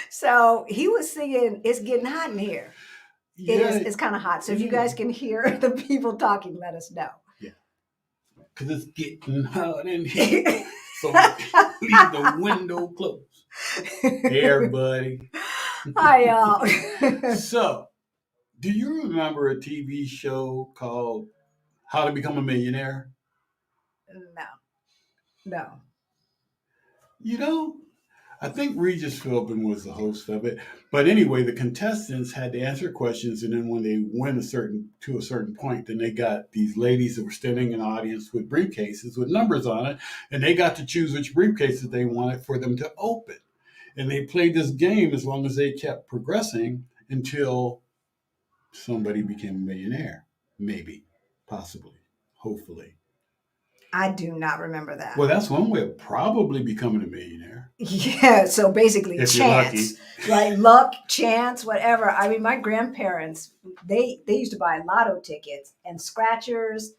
So he was singing, "It's getting hot in here." It is. It's kind of hot. So if you guys can hear the people talking, let us know. Yeah. Because it's getting hot in here. So leave the window closed. Hey, everybody. Hi, y'all. So, do you remember a TV show called How to Become a Millionaire? No. You know, I think Regis Philbin was the host of it. But anyway, the contestants had to answer questions, and then when they went to a certain point, then they got these ladies that were standing in the audience with briefcases with numbers on it, and they got to choose which briefcases they wanted for them to open. And they played this game as long as they kept progressing until somebody became a millionaire. Maybe, possibly, hopefully. I do not remember that. Well, that's one way of probably becoming a millionaire. Yeah, so basically If chance, right? Luck, chance, whatever. I mean, my grandparents, they used to buy lotto tickets and scratchers,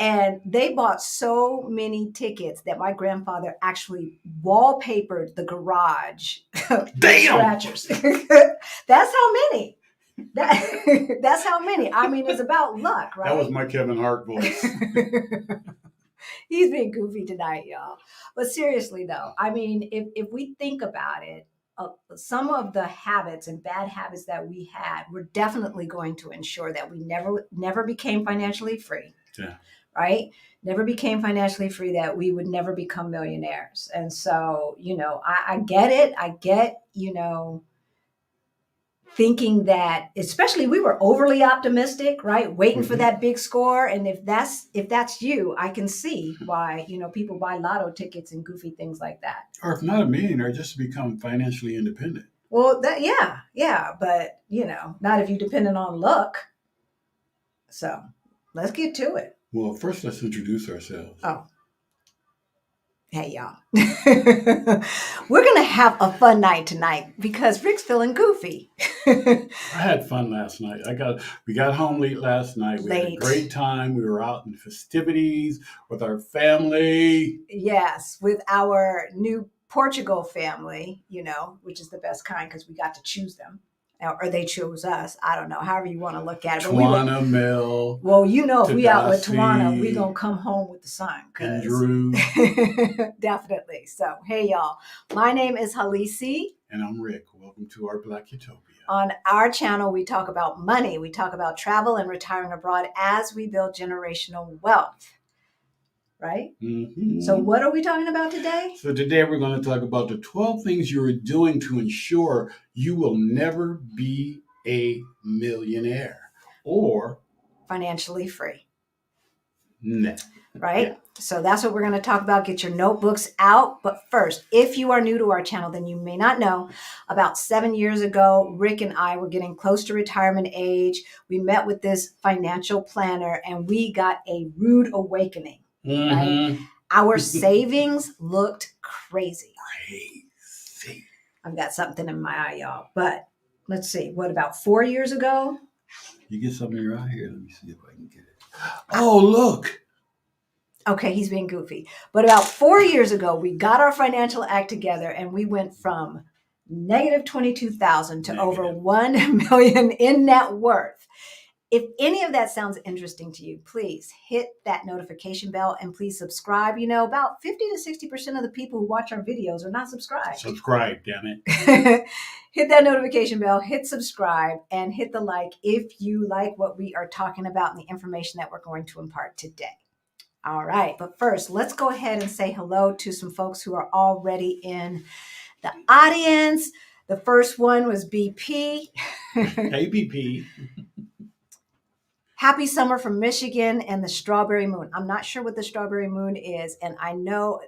and they bought so many tickets that my grandfather actually wallpapered the garage with scratchers. That's how many. That's how many. I mean, it's about luck, right? That was my Kevin Hart voice. He's being goofy tonight, y'all. But seriously, though, I mean, if we think about it, some of the habits and bad habits that we had, we're definitely going to ensure that we never became financially free. Yeah. Right? Never became financially free, that we would never become millionaires. And so, I get it. I get, thinking that, especially, we were overly optimistic, right? Waiting for that big score. And if that's you, I can see why, people buy lotto tickets and goofy things like that. Or if not a millionaire, just to become financially independent. Well, yeah. But, not if you're dependent on luck. So let's get to it. Well, first, let's introduce ourselves. Oh. Hey, y'all. We're going to have a fun night tonight because Rick's feeling goofy. I had fun last night. We got home late last night. We had a great time. We were out in festivities with our family. Yes, with our new Portugal family, which is the best kind because we got to choose them. Or they chose us. I don't know. However you want to look at it. Tawana, Mel. Well, if we out with Tawana, we going to come home with the sun. And Drew. Definitely. So, hey, y'all. My name is Halisi. And I'm Rick. Welcome to Our Black Utopia. On our channel, we talk about money. We talk about travel and retiring abroad as we build generational wealth. Right? Mm-hmm. So what are we talking about today? So today we're going to talk about the 12 things you're doing to ensure you will never be a millionaire or financially free. No. Right? Yeah. So that's what we're going to talk about. Get your notebooks out. But first, if you are new to our channel, then you may not know, about 7 years ago, Rick and I were getting close to retirement age. We met with this financial planner and we got a rude awakening. Mm-hmm. Right? Our savings looked crazy. I've got something in my eye, y'all. But let's see. What, about 4 years ago? You get something in your eye here. Let me see if I can get it. Oh, look. Okay, he's being goofy. But about 4 years ago, we got our financial act together and we went from negative 22,000 to over 1 million in net worth. If any of that sounds interesting to you, please hit that notification bell and please subscribe. About 50 to 60% of the people who watch our videos are not subscribed. Subscribe, damn it. Hit that notification bell, hit subscribe, and hit the like if you like what we are talking about and the information that we're going to impart today. All right, but first, let's go ahead and say hello to some folks who are already in the audience. The first one was BP. Hey, BP. Happy summer from Michigan and the strawberry moon. I'm not sure what the strawberry moon is. And I know,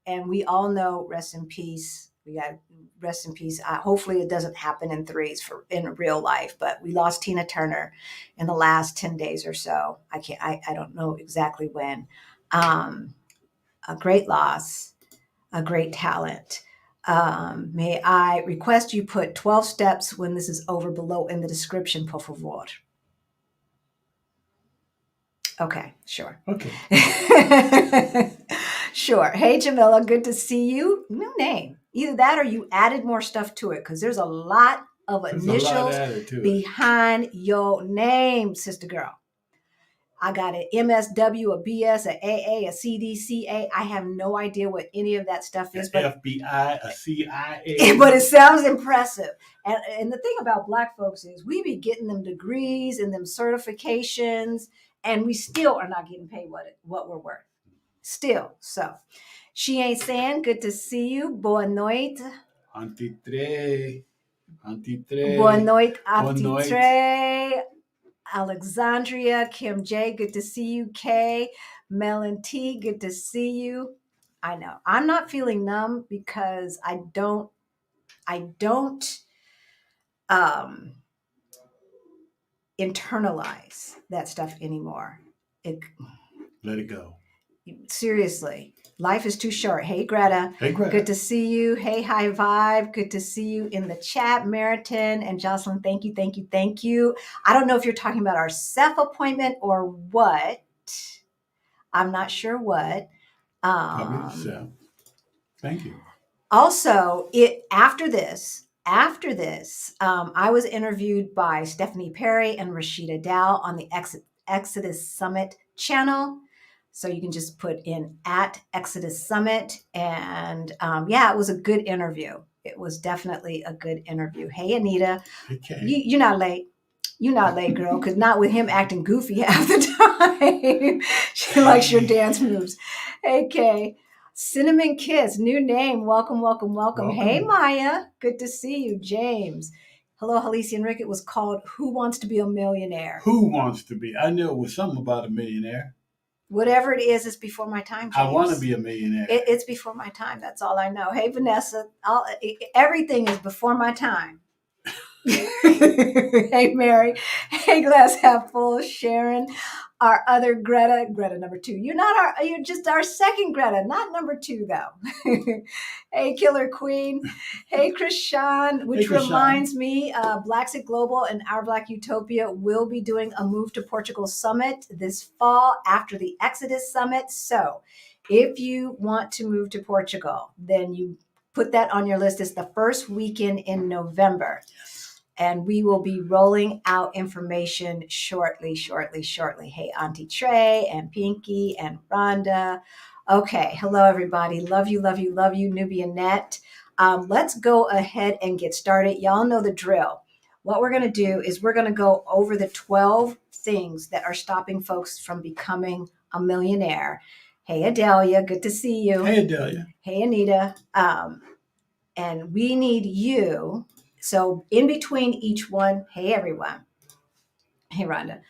and we all know, rest in peace. We got rest in peace. Hopefully it doesn't happen in threes in real life, but we lost Tina Turner in the last 10 days or so. I don't know exactly when. A great loss, a great talent. May I request you put 12 steps when this is over below in the description, por favor. Okay, sure. Okay. Sure. Hey, Jamila, good to see you. New name. Either that or you added more stuff to it because there's a lot of There's a lot initials added to it. behind your name, sister girl. I got an MSW, a BS, a AA, a CDCA. I have no idea what any of that stuff is, but FBI, a CIA. but it sounds impressive. And the thing about Black folks is we be getting them degrees and them certifications, and we still are not getting paid what we're worth. Still. So she ain't saying, good to see you. Boa noite. Antitre. Boa noite, Boa noite. Antitre. Alexandria, Kim J, good to see you. Kay, Melon T, good to see you. I know. I'm not feeling numb because I don't um internalize that stuff anymore. Let it go. Seriously, life is too short. Hey, Greta. Hey, Greta. Good to see you. Hey, High Vibe. Good to see you in the chat. Meriton and Jocelyn, thank you, thank you, thank you. I don't know if you're talking about our Ceph appointment or what. I'm not sure what. Probably Ceph. Thank you. Also, after this, I was interviewed by Stephanie Perry and Rashida Dow on the Exodus Summit channel. So you can just put in at Exodus Summit. And yeah, it was a good interview. It was definitely a good interview. Hey, Anita. Okay. You're not late. You're not late, girl, because not with him acting goofy half the time. She likes your dance moves. Hey, Kay. Cinnamon Kiss, new name. Welcome, welcome, welcome. Hey, Maya. Good to see you. James. Hello, Halisi and Rick. It was called Who Wants to Be a Millionaire? Who wants to be? I knew it was something about a millionaire. Whatever it is, it's before my time, James. I want to be a millionaire. It's before my time. That's all I know. Hey, Vanessa. Everything is before my time. Hey, Mary. Hey, glass half full. Sharon. Our other Greta number 2. You're just our second Greta, not number 2 though. Hey, Killer Queen. Hey, Krishan, which reminds me, Blacks at Global and Our Black Utopia will be doing a Move to Portugal Summit this fall after the Exodus Summit. So if you want to move to Portugal, then you put that on your list. It's the first weekend in November. And we will be rolling out information shortly. Hey, Auntie Trey and Pinky and Rhonda. Okay. Hello, everybody. Love you, Nubia Net. Let's go ahead and get started. Y'all know the drill. What we're going to do is we're going to go over the 12 things that are stopping folks from becoming a millionaire. Hey, Adelia. Good to see you. Hey, Adelia. Hey, Anita. And we need you. So in between each one, hey, everyone. Hey, Rhonda.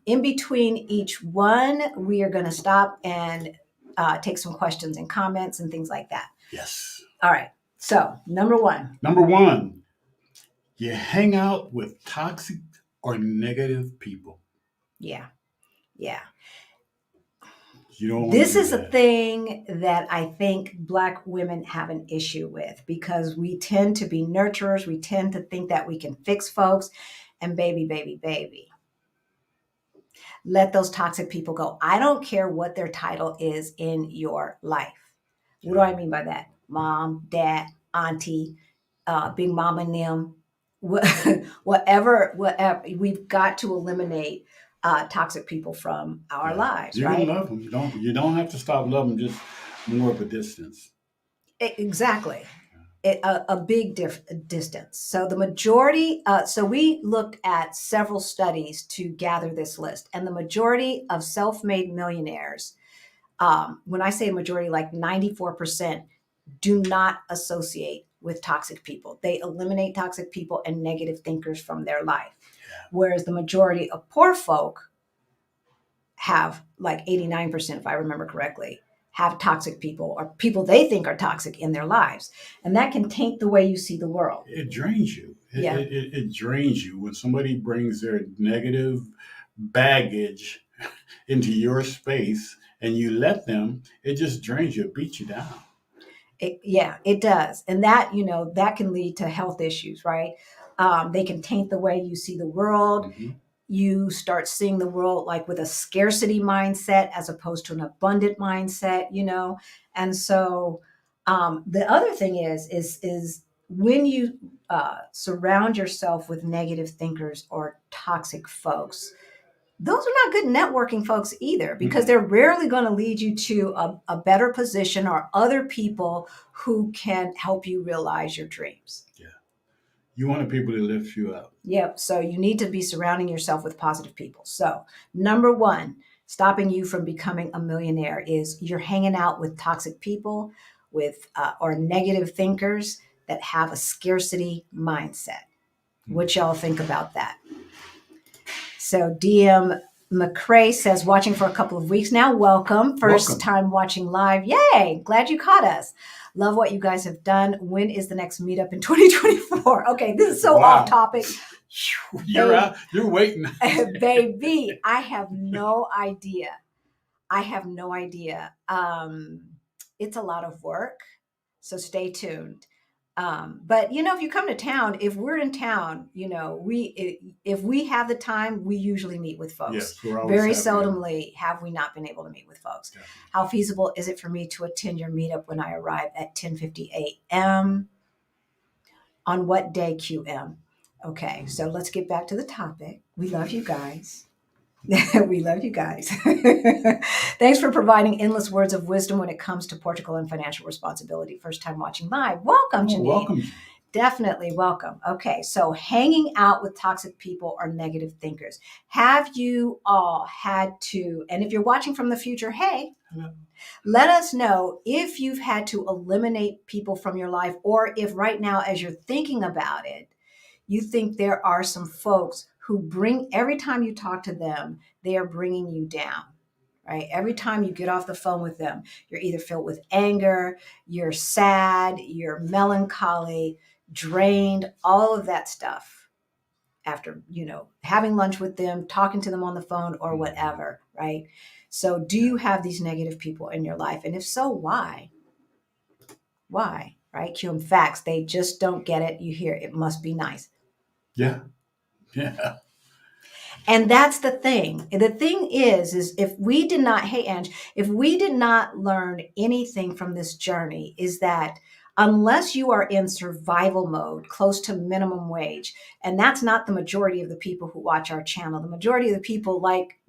In between each one, we are going to stop and take some questions and comments and things like that. Yes. All right. So number one, you hang out with toxic or negative people. Yeah. This is a thing that I think Black women have an issue with because we tend to be nurturers. We tend to think that we can fix folks and baby. Let those toxic people go. I don't care what their title is in your life. What do I mean by that? Mom, dad, auntie, big mama and them, whatever. We've got to eliminate toxic people from our lives, you right? You can love them. You don't have to stop loving them, just more of a distance. Exactly. A big distance. So the majority, so we looked at several studies to gather this list, and the majority of self-made millionaires, when I say majority, like 94%, do not associate with toxic people. They eliminate toxic people and negative thinkers from their life. Whereas the majority of poor folk have like 89%, if I remember correctly, have toxic people or people they think are toxic in their lives. And that can taint the way you see the world. It drains you. It drains you when somebody brings their negative baggage into your space and you let them, it just drains you, it beats you down. It does. And that, that can lead to health issues, right? They can taint the way you see the world. Mm-hmm. you start seeing the world like with a scarcity mindset as opposed to an abundant mindset, And so the other thing is when you surround yourself with negative thinkers or toxic folks, those are not good networking folks either, because they're rarely going to lead you to a better position or other people who can help you realize your dreams. Yeah. You want people to lift you up. Yep. So you need to be surrounding yourself with positive people. So number one, stopping you from becoming a millionaire is you're hanging out with toxic people with or negative thinkers that have a scarcity mindset. What y'all think about that? So DM McCrae says, watching for a couple of weeks now. Welcome. First time watching live. Yay. Glad you caught us. Love what you guys have done. When is the next meetup in 2024? Okay, this is so off topic. You're waiting. Baby, I have no idea. It's a lot of work. So stay tuned. But if you come to town, if we're in town, if we have the time, we usually meet with folks. Yes, we're always very happy. Seldomly have we not been able to meet with folks. Yeah. How feasible is it for me to attend your meetup when I arrive at 10:50 a.m.? On what day, QM? Okay, so let's get back to the topic. We love you guys. We love you guys. Thanks for providing endless words of wisdom when it comes to Portugal and financial responsibility. First time watching live. Welcome, Janine. Welcome. Definitely welcome. Okay, so hanging out with toxic people or negative thinkers. Have you all had to, and if you're watching from the future, hey, let us know if you've had to eliminate people from your life, or if right now, as you're thinking about it, you think there are some folks who every time you talk to them, they are bringing you down, right? Every time you get off the phone with them, you're either filled with anger, you're sad, you're melancholy, drained, all of that stuff after, having lunch with them, talking to them on the phone or whatever, right? So do you have these negative people in your life? And if so, why? Why, right? Cue them facts. They just don't get it. You hear it must be nice. Yeah. Yeah. And that's the thing. The thing is if we did not, hey, Ange, if we did not learn anything from this journey, is that unless you are in survival mode, close to minimum wage, and that's not the majority of the people who watch our channel. The majority of the people, like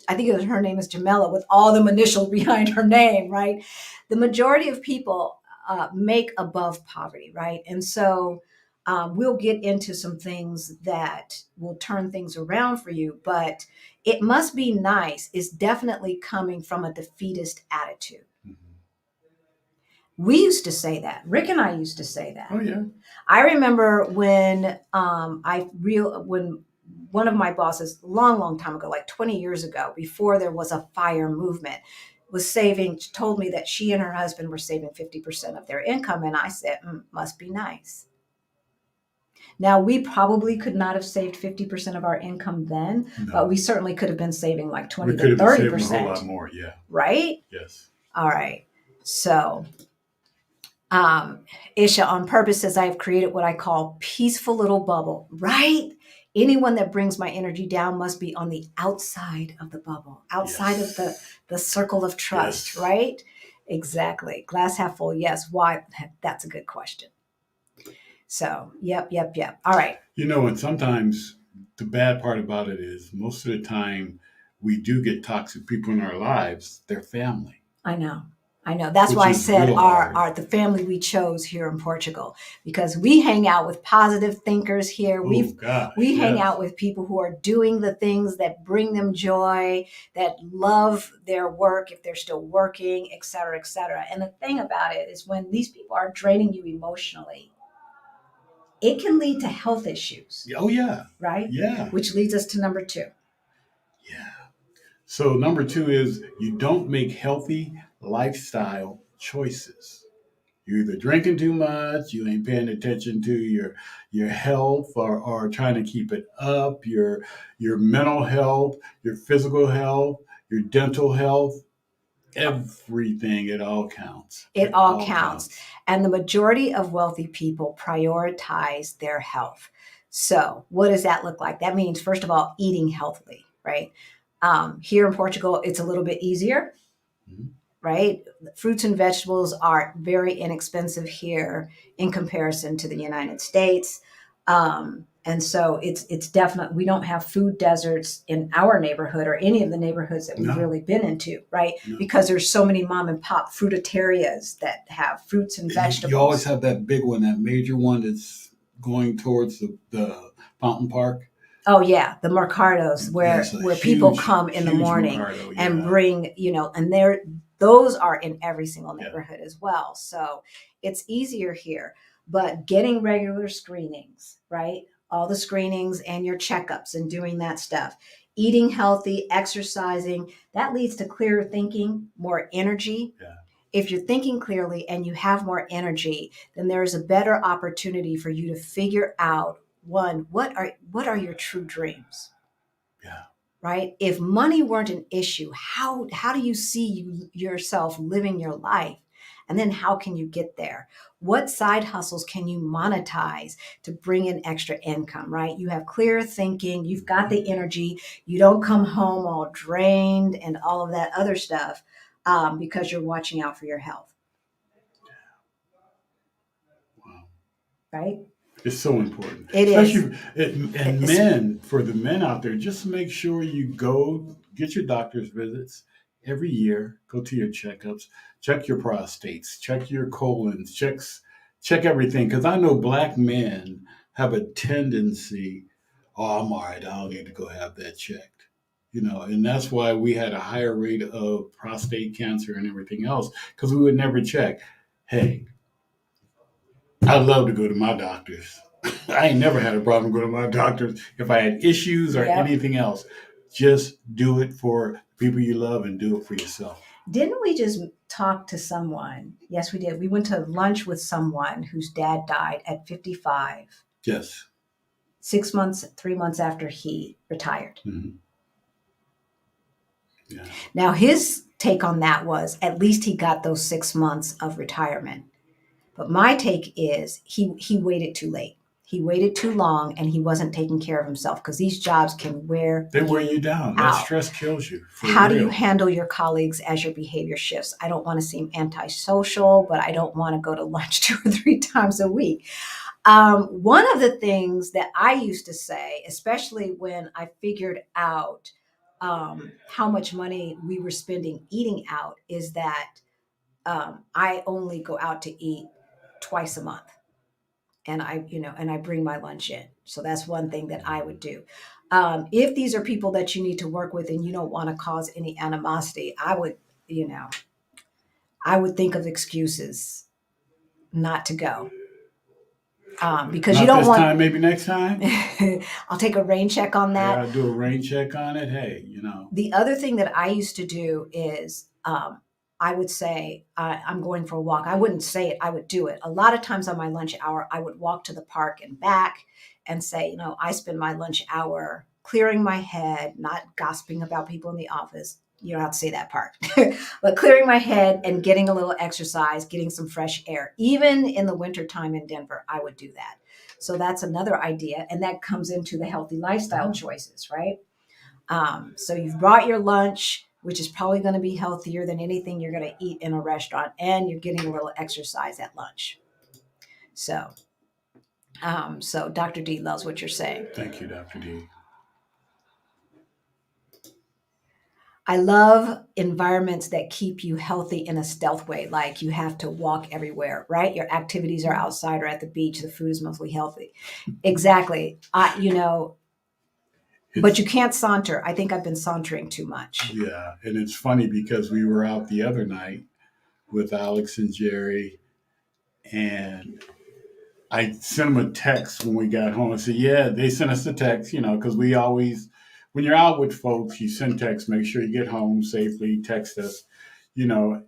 I think her name is Jamela, with all the initials behind her name, right? The majority of people make above poverty, right? And so we'll get into some things that will turn things around for you, but it must be nice is definitely coming from a defeatist attitude. We used to say that. Rick and I used to say that. Oh yeah. I remember when when one of my bosses, long time ago, like 20 years ago, before there was a FIRE movement, told me that she and her husband were saving 50% of their income. And I said, must be nice. Now, we probably could not have saved 50% of our income then, but we certainly could have been saving like 20 to 30%. A whole lot more, yeah. Right? Yes. All right. So, Isha on purpose says, I have created what I call peaceful little bubble, right? Anyone that brings my energy down must be on the outside of the bubble, outside of the circle of trust, right? Exactly. Glass half full. Yes. Why? That's a good question. So, yep. All right. And sometimes the bad part about it is most of the time we do get toxic people in our lives, they're family. I know. That's why I said the family we chose here in Portugal, because we hang out with positive thinkers here. We hang out with people who are doing the things that bring them joy, that love their work if they're still working, et cetera, et cetera. And the thing about it is when these people are draining you emotionally, it can lead to health issues. Oh, yeah. Right? Yeah. Which leads us to number 2. Yeah. So number 2 is you don't make healthy lifestyle choices. You're either drinking too much, you ain't paying attention to your health or trying to keep it up, your mental health, your physical health, your dental health. Everything, it all counts. It all counts. And the majority of wealthy people prioritize their health. So what does that look like? That means, first of all, eating healthily, right? Here in Portugal, it's a little bit easier, Mhm. right? Fruits and vegetables are very inexpensive here in comparison to the United States. And so it's definitely, we don't have food deserts in our neighborhood or any of the neighborhoods that we've No, really been into, right? no. Because there's so many mom and pop fruitarias that have fruits and You always vegetables. have that big one, that major one that's going towards the fountain park. Oh yeah, the mercados It's where a people huge, come in the huge morning Mercado. and Yeah, bring, and those are in every single yeah. neighborhood as well. So it's easier here. But getting regular screenings, right? All the screenings and your checkups and doing that stuff. Eating healthy, exercising, that leads to clearer thinking, more energy. Yeah. If you're thinking clearly and you have more energy, then there's a better opportunity for you to figure out, one, what are your true dreams, Yeah. right? If money weren't an issue, how do you see yourself living your life? And then how can you get there? What side hustles can you monetize to bring in extra income, right? You have clear thinking, you've got the energy, you don't come home all drained and all of that other stuff, because you're watching out for your health, Wow. right? It's so important, It is. especially and It's, men. For the men out there, just make sure you go get your doctor's visits every year. Go to your checkups. Check your prostates. Check your colons. Check everything. Because I know black men have a tendency. Oh, I'm all right. I don't need to go have that checked. And that's why we had a higher rate of prostate cancer and everything else because we would never check. Hey, I'd love to go to my doctors. I ain't never had a problem going to my doctors if I had issues or yep. anything else. Just do it for people you love and do it for yourself. Didn't we just talk to someone? Yes, we did. We went to lunch with someone whose dad died at 55, Yes. 6 months, 3 months after he retired. Hmm. Yeah. Now, his take on that was at least he got those 6 months of retirement. But my take is he waited too late. He waited too long and he wasn't taking care of himself because these jobs can wear They wear you you down. That out. stress kills you for How do you real. handle your colleagues as your behavior shifts? I don't want to seem antisocial, but I don't want to go to lunch 2 or 3 times a week. One of the things that I used to say, especially when I figured out how much money we were spending eating out, is that I only go out to eat twice a month, and I bring my lunch in. So that's one thing that I would do. If these are people that you need to work with and you don't want to cause any animosity, you know, I would think of excuses not to go, because you Not don't this want. time, maybe next time. I'll take a rain check on Hey, that. I'll do a rain check on it. Hey, The other thing that I used to do is, I would say, I'm going for a walk. I wouldn't say it, I would do it. A lot of times on my lunch hour, I would walk to the park and back and say, I spend my lunch hour clearing my head, not gossiping about people in the office. You don't have to say that part, but clearing my head and getting a little exercise, getting some fresh air. Even in the wintertime in Denver, I would do that. So that's another idea. And that comes into the healthy lifestyle choices, right? So you've brought your lunch, which is probably going to be healthier than anything you're going to eat in a restaurant, and you're getting a little exercise at lunch. So, so Dr. D loves what you're saying. thank you, Dr. D. I love environments that keep you healthy in a stealth way, like you have to walk everywhere, right? Your activities are outside or at the beach. The food is mostly healthy. Exactly. But It's you can't saunter. I think I've been sauntering too much. Yeah, and it's funny because we were out the other night with Alex and Jerry, and I sent them a text when we got home. I said, "Yeah, they sent us a text, because we always, when you're out with folks, you send text, make sure you get home safely. Text us, you know."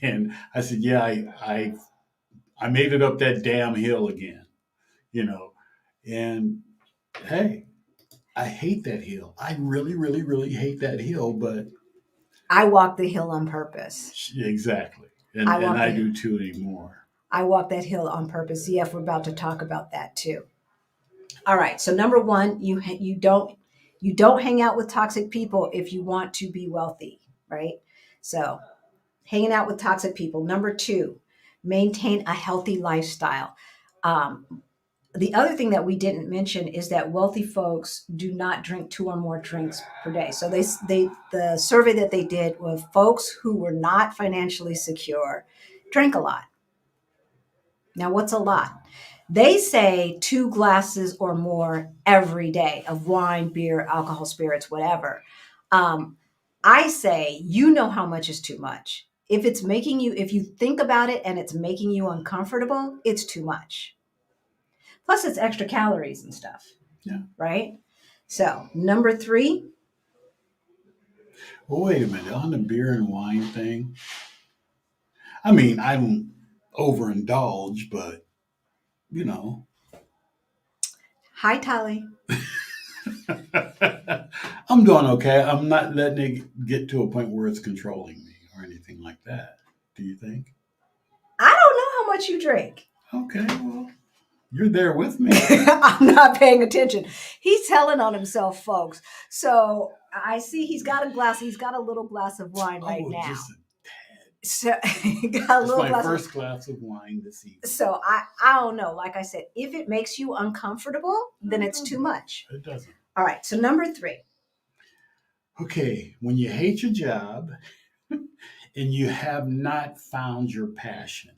And I said, "Yeah, I made it up that damn hill again, you know." And hey, I hate that hill. I really, really, really hate that hill, but I walk the hill on purpose. exactly, and I and walk I the do too anymore. I walk that hill on purpose. Yeah, we're about to talk about that too. All right. So number one, you don't hang out with toxic people if you want to be wealthy, right? So hanging out with toxic people. Number two, maintain a healthy lifestyle. Um, the other thing that we didn't mention is that wealthy folks do not drink 2 or more drinks per day. So the survey that they did with folks who were not financially secure drank a lot. Now, what's a lot? They say 2 glasses or more every day of wine, beer, alcohol, spirits, whatever. Um, I say, you know how much is too much. If you think about it and it's making you uncomfortable, it's too much. Plus, it's extra calories and stuff. Yeah. Right? So, number three. Well, wait a minute. On the beer and wine thing, I mean, I don't overindulge, but you know. Hi, Tali. I'm doing okay. I'm not letting it get to a point where it's controlling me or anything like that. Do you think? I don't know how much you drink. Okay, well, you're there with me. I'm not paying attention. He's telling on himself, folks. So I see he's got a little glass of wine right now. So he got a little my glass first glass of wine this evening. So I don't know. Like I said, if it makes you uncomfortable, then it's too much. It doesn't. All right. So number three. Okay, when you hate your job and you have not found your passion,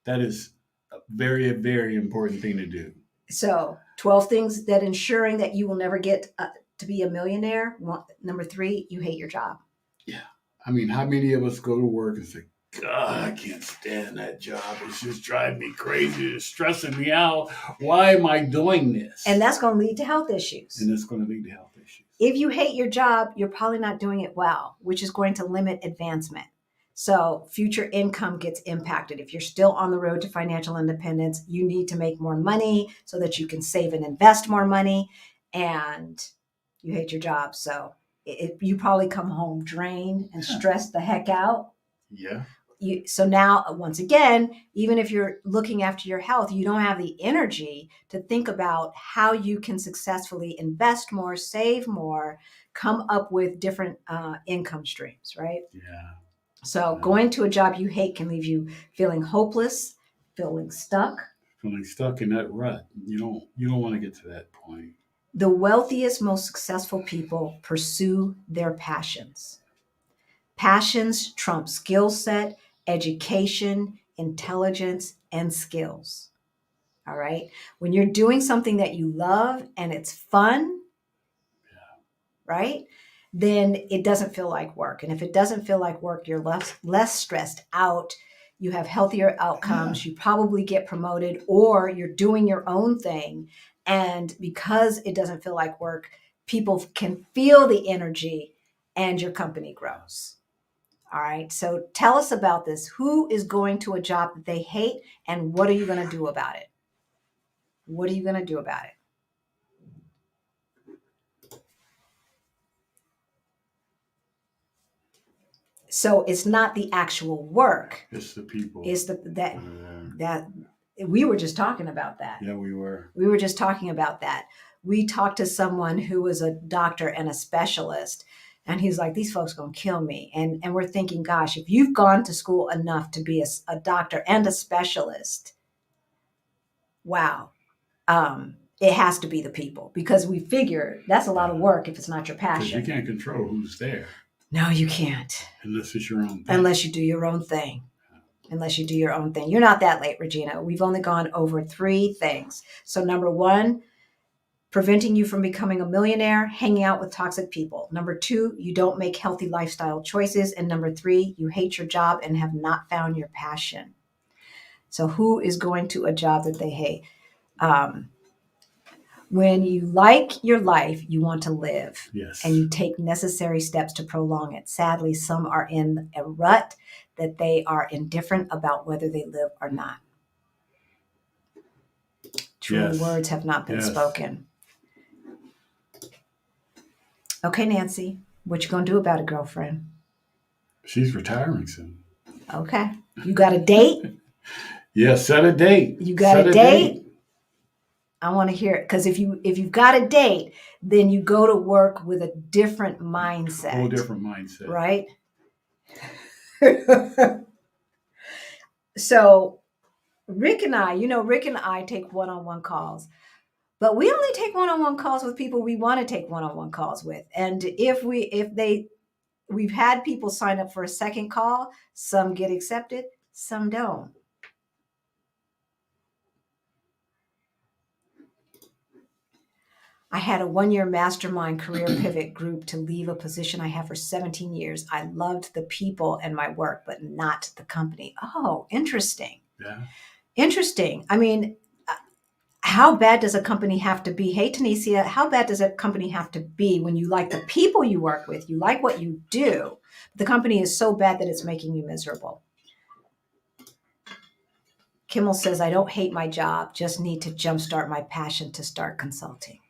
that is a very, very important thing to do. So 12 things that ensuring that you will never get to be a millionaire. Number three, you hate your job. Yeah. I mean, how many of us go to work and say, God, I can't stand that job. It's just driving me crazy. It's stressing me out. Why am I doing this? And that's going to lead to health issues. If you hate your job, you're probably not doing it well, which is going to limit advancement. So future income gets impacted. If you're still on the road to financial independence, you need to make more money so that you can save and invest more money. And you hate your job. So you probably come home drained and stressed the heck out. Yeah. So now, once again, even if you're looking after your health, you don't have the energy to think about how you can successfully invest more, save more, come up with different income streams, right? Yeah. So going to a job you hate can leave you feeling hopeless, feeling stuck. Feeling stuck in that rut. You don't want to get to that point. The wealthiest, most successful people pursue their passions. Passions trump skill set, education, intelligence, and skills. All right. When you're doing something that you love and it's fun, right? Then it doesn't feel like work. And if it doesn't feel like work, you're less stressed out. You have healthier outcomes. You probably get promoted, or you're doing your own thing. And because it doesn't feel like work, people can feel the energy and your company grows. All right. So tell us about this. Who is going to a job that they hate, and what are you going to do about it? What are you going to do about it? So it's not the actual work. It's the people. It's that we were just talking about that. Yeah, we were. We were just talking about that. We talked to someone who was a doctor and a specialist, and he's like, these folks going to kill me. And we're thinking, gosh, if you've gone to school enough to be a doctor and a specialist, wow. It has to be the people, because we figure that's a lot of work if it's not your passion. Because you can't control who's there. No, you can't. Unless it's your own thing. Unless you do your own thing. You're not that late, Regina. We've only gone over 3 things. So number 1, preventing you from becoming a millionaire, hanging out with toxic people. Number 2, you don't make healthy lifestyle choices. And number 3, you hate your job and have not found your passion. So who is going to a job that they hate? When you like your life, you want to live. Yes. And you take necessary steps to prolong it. Sadly, some are in a rut that they are indifferent about whether they live or not. True words have not been spoken. Okay, Nancy, what you gonna do about it, girlfriend? She's retiring soon. Okay. You got a date? Yeah, set a date. You got a date? I want to hear it, because if you've got a date, then you go to work with a different mindset. Whole different mindset. Right? So Rick and I take one-on-one calls, but we only take one-on-one calls with people we want to take one-on-one calls with. And we've had people sign up for a second call. Some get accepted, some don't. I had a 1-year mastermind career pivot group to leave a position I have for 17 years. I loved the people and my work, but not the company. Oh, interesting. Yeah. Interesting. I mean, how bad does a company have to be? Hey, Tanisha, how bad does a company have to be when you like the people you work with, you like what you do? The company is so bad that it's making you miserable. Kimmel says, I don't hate my job, just need to jumpstart my passion to start consulting.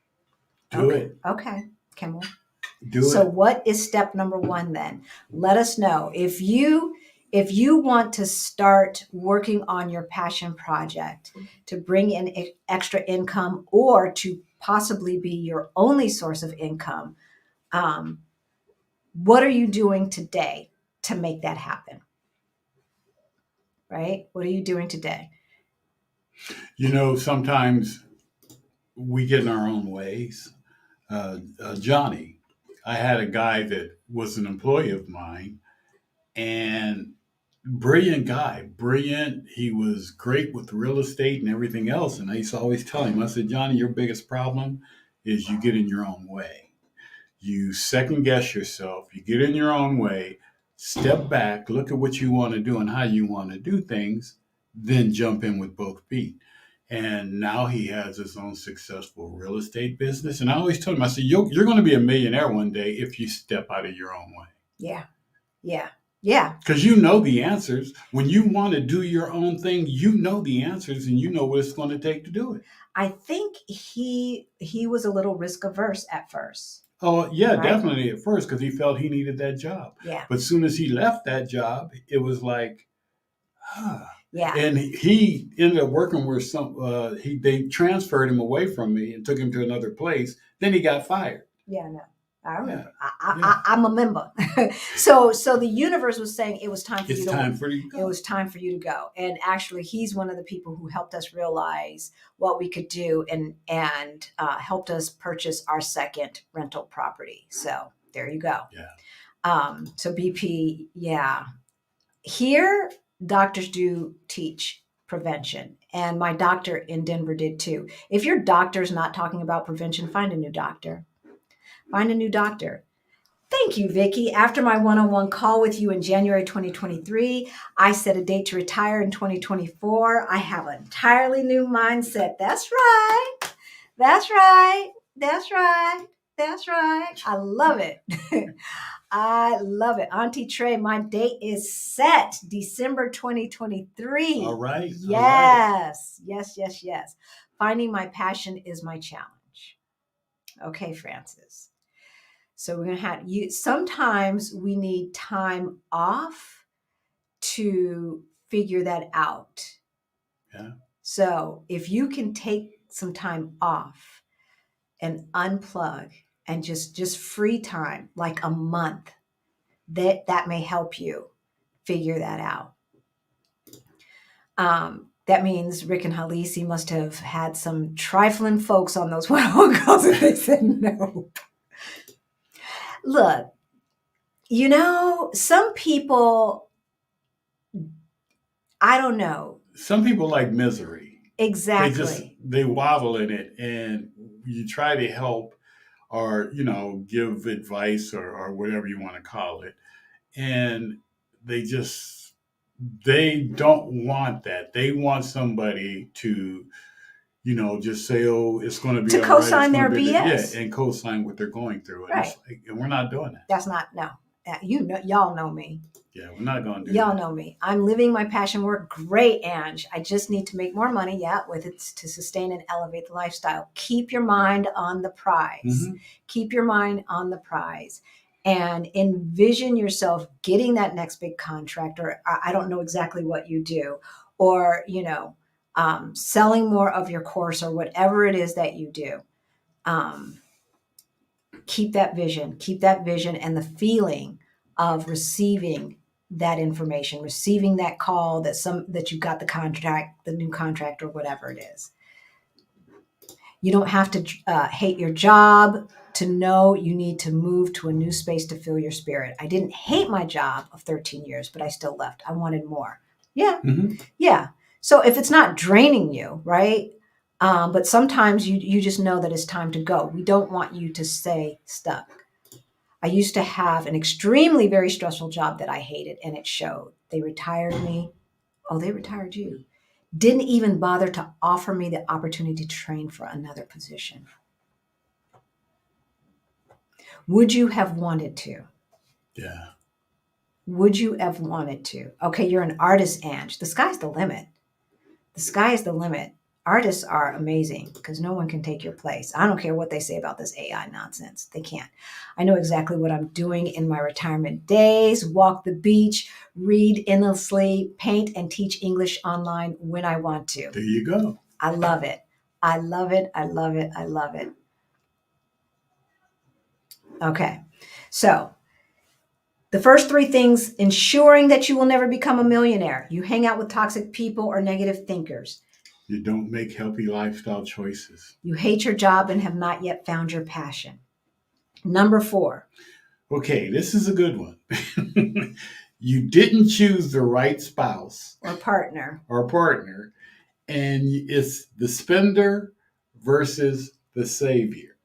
Do it. Okay, Kimmel. So what is step number 1 then? Let us know. If you want to start working on your passion project to bring in extra income, or to possibly be your only source of income, what are you doing today to make that happen? Right? What are you doing today? Sometimes we get in our own ways. Johnny, I had a guy that was an employee of mine, and brilliant guy, brilliant. He was great with real estate and everything else. And I used to always tell him, I said, Johnny, your biggest problem is you get in your own way. You second guess yourself. You get in your own way, step back, look at what you want to do and how you want to do things, then jump in with both feet. And now he has his own successful real estate business. And I always told him, I said, you're going to be a millionaire one day if you step out of your own way. Yeah. Yeah. Yeah. Because you know the answers. When you want to do your own thing, you know the answers and you know what it's going to take to do it. I think he was a little risk averse at first. Oh, yeah, right? Definitely at first, because he felt he needed that job. Yeah. But as soon as he left that job, it was like, Yeah. And he ended up working where they transferred him away from me and took him to another place. Then he got fired. Yeah, no. I remember. Yeah. I'm a member. So the universe was saying it was time for you to go. It was time for you to go. And actually, he's one of the people who helped us realize what we could do and helped us purchase our second rental property. So there you go. Yeah. So BP, yeah. Here, doctors do teach prevention. And my doctor in Denver did too. If your doctor's not talking about prevention, find a new doctor. Find a new doctor. Thank you, Vicki. After my one-on-one call with you in January 2023, I set a date to retire in 2024. I have an entirely new mindset. That's right. That's right. That's right. That's right. I love it. I love it. Auntie Trey, my date is set December 2023. All right. Yes. All right. Yes. Finding my passion is my challenge. Okay, Francis. So we're going to have you. Sometimes we need time off to figure that out. Yeah. So if you can take some time off and unplug and just free time, like a month, that may help you figure that out. That means Rick and Halisi must have had some trifling folks on those one-on-one calls and they said no. Look, some people, I don't know. Some people like misery. Exactly. They waddle in it, and you try to help or, give advice or whatever you want to call it. And they don't want that. They want somebody to, just say, oh, it's going to be to co-sign their BS. And co-sign what they're going through. And, right. And we're not doing that. That's not, no. Y'all know me. Yeah, we're not going to do Y'all that. know me. I'm living my passion work. Great, Ange. I just need to make more money, with it to sustain and elevate the lifestyle. Keep your mind on the prize. Mm-hmm. Keep your mind on the prize. And envision yourself getting that next big contract, or I don't know exactly what you do, or, selling more of your course or whatever it is that you do. Keep that vision and the feeling of receiving that information, receiving that call that you got the new contract or whatever it is. You don't have to hate your job to know you need to move to a new space to fill your spirit. I didn't hate my job of 13 years, but I still left. I wanted more. Yeah. Mm-hmm. Yeah. So if it's not draining you, right? But sometimes you just know that it's time to go. We don't want you to stay stuck. I used to have an extremely very stressful job that I hated, and it showed. They retired me. Oh, they retired you. Didn't even bother to offer me the opportunity to train for another position. Would you have wanted to? Yeah. Would you have wanted to? Okay, you're an artist, Ange. The sky's the limit. The sky is the limit. Artists are amazing because no one can take your place. I don't care what they say about this AI nonsense. They can't. I know exactly what I'm doing in my retirement days: walk the beach, read endlessly, paint, and teach English online when I want to. There you go. I love it. I love it. I love it. I love it. Okay. So the first three things: ensuring that you will never become a millionaire. You hang out with toxic people or negative thinkers. You don't make healthy lifestyle choices. You hate your job and have not yet found your passion. Number 4. Okay, this is a good one. You didn't choose the right spouse Or partner. and it's the spender versus the saver.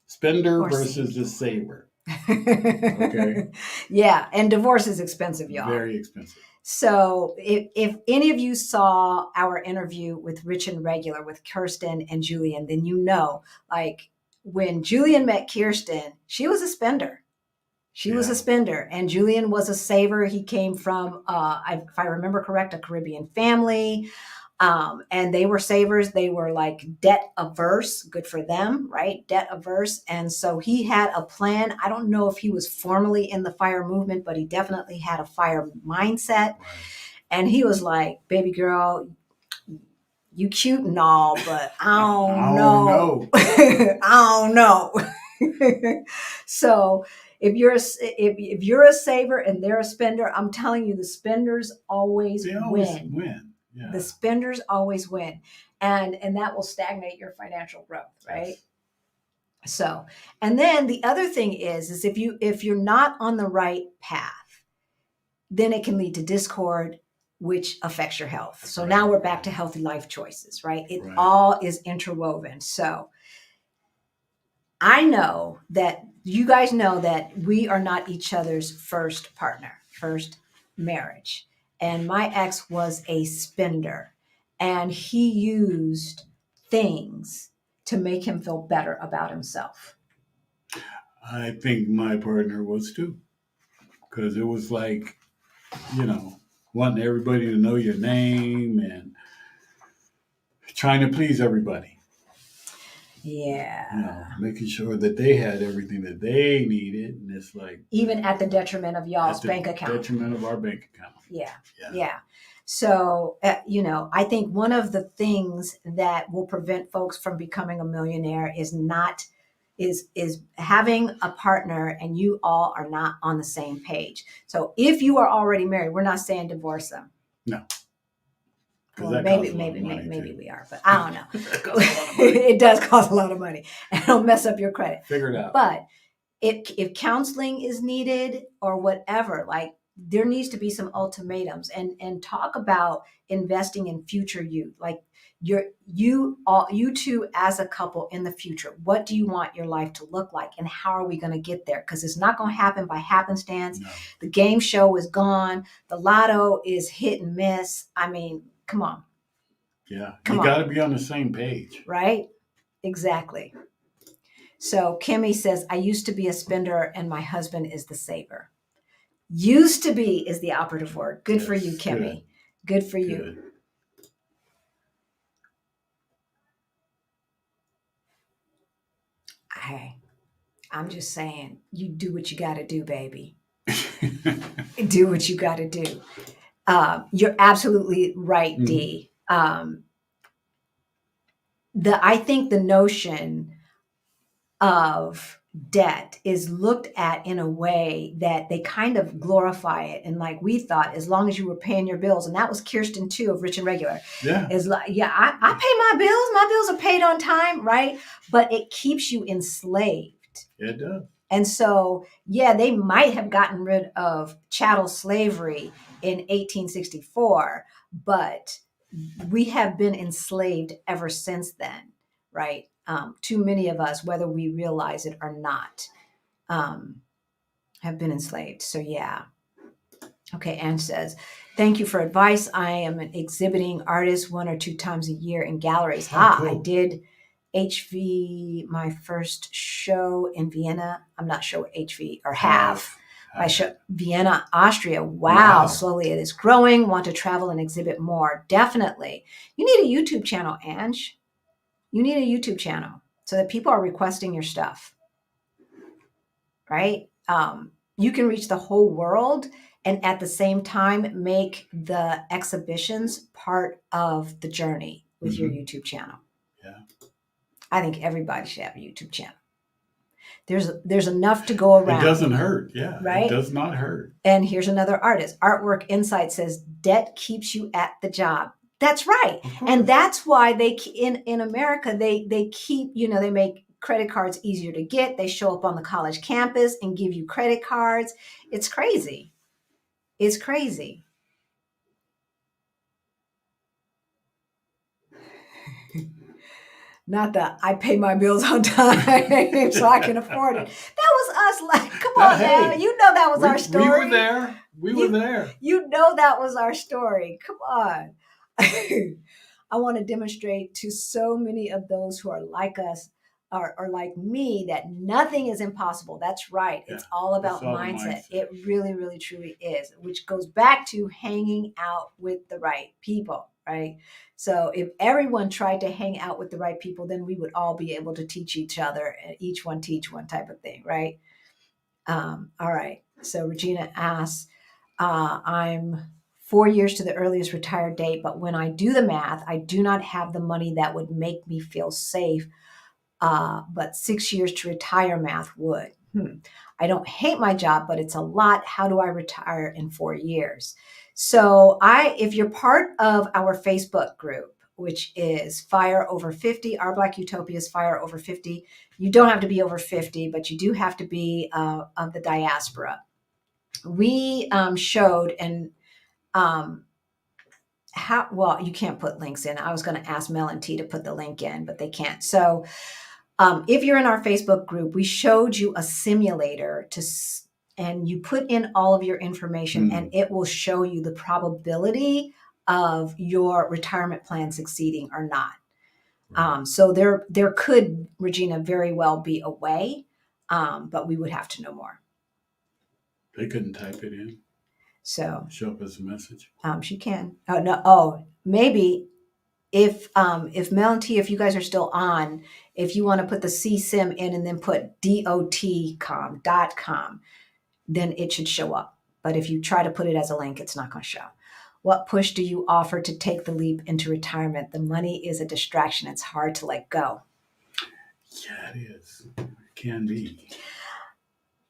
Spender Or versus the saver. Okay. Yeah, and divorce is expensive, y'all. Very expensive. So if any of you saw our interview with Rich and Regular with Kirsten and Julian, then you know, like when Julian met Kirsten, she was a spender. She was a spender, and Julian was a saver. He came from, if I remember correct, a Caribbean family. And they were savers. They were like debt averse. Good for them, right? Debt averse. And so he had a plan. I don't know if he was formally in the FIRE movement, but he definitely had a FIRE mindset. Right. And he was like, baby girl, you cute and all, but I don't know. I don't know. So if you're a saver and they're a spender, I'm telling you, the spenders always win. Yeah. The spenders always win, and that will stagnate your financial growth, right? Yes. So, and then the other thing is if you're not on the right path, then it can lead to discord, which affects your health. So now we're back to healthy life choices, right? It all is interwoven. So I know that you guys know that we are not each other's first partner, first marriage. And my ex was a spender, and he used things to make him feel better about himself. I think my partner was too, because it was like, wanting everybody to know your name and trying to please everybody. Yeah. Making sure that they had everything that they needed. And it's like, even at the detriment of y'all's bank account. Detriment of our bank account. Yeah. So, I think one of the things that will prevent folks from becoming a millionaire is having a partner and you all are not on the same page. So if you are already married, we're not saying divorce them. No. Well, maybe we are, but I don't know. It does cost a lot of money, and it'll mess up your credit. Figure it out. But if counseling is needed or whatever, like there needs to be some ultimatums and talk about investing in future you. Like you two as a couple in the future, what do you want your life to look like, and how are we going to get there? Because it's not going to happen by happenstance. No. The game show is gone. The lotto is hit and miss. I mean, come on. Yeah, you got to be on the same page. Right? Exactly. So Kimmy says, I used to be a spender and my husband is the saver. Used to be is the operative word. Good for you, Kimmy. Good for you. Hey, I'm just saying, you do what you got to do, baby. Do what you got to do. You're absolutely right, Dee. um, I think the notion of debt is looked at in a way that they kind of glorify it. And like we thought, as long as you were paying your bills, and that was Kirsten too of Rich and Regular, Yeah. is like, yeah, I pay my bills. My bills are paid on time, right? But it keeps you enslaved. It does. And so, yeah, they might have gotten rid of chattel slavery in 1864, but we have been enslaved ever since then, right? Too many of us, whether we realize it or not, have been enslaved. So, yeah. Okay, Anne says, thank you for advice. I am an exhibiting artist 1 or 2 times a year in galleries. Oh, I cool. did my first show in Vienna. I'm not sure what HV or have. My show, Vienna, Austria. Wow, slowly it is growing. Want to travel and exhibit more. Definitely. You need a YouTube channel, Ange. You need a YouTube channel so that people are requesting your stuff, right? You can reach the whole world and at the same time make the exhibitions part of the journey with your YouTube channel. Yeah. I think everybody should have a YouTube channel. There's enough to go around. It doesn't hurt. Yeah, right? It does not hurt. And here's another artist. Artwork Insight says debt keeps you at the job. That's right. And that's why they in America they keep, they make credit cards easier to get. They show up on the college campus and give you credit cards. It's crazy. It's crazy. Not that I pay my bills on time so I can afford it. That was us. Like, come on now. You know that was our story. We were there. We were there. You know that was our story. Come on. I want to demonstrate to so many of those who are like us or like me that nothing is impossible. That's right. It's all about mindset. It really, really, truly is, which goes back to hanging out with the right people, right? So if everyone tried to hang out with the right people, then we would all be able to teach each other and each one teach one type of thing, right? All right. So Regina asks, I'm 4 years to the earliest retired date, but when I do the math, I do not have the money that would make me feel safe. But 6 years to retire math would. I don't hate my job, but it's a lot. How do I retire in 4 years? So if you're part of our Facebook group, which is Fire Over 50, Our Black Utopia's Fire Over 50, you don't have to be over 50, but you do have to be of the diaspora. We showed and you can't put links in. I was going to ask Mel and T to put the link in, but they can't. So if you're in our Facebook group, we showed you a simulator and you put in all of your information and it will show you the probability of your retirement plan succeeding or not. So there could, Regina, very well be a way, but we would have to know more. They couldn't type it in. So show up as a message. She can. Oh no. Oh, maybe if Mel and T, if you guys are still on, if you want to put the CSIM in and then put dotcom.com, then it should show up. But if you try to put it as a link, it's not going to show. What push do you offer to take the leap into retirement? The money is a distraction. It's hard to let go. Yeah, it is. It can be.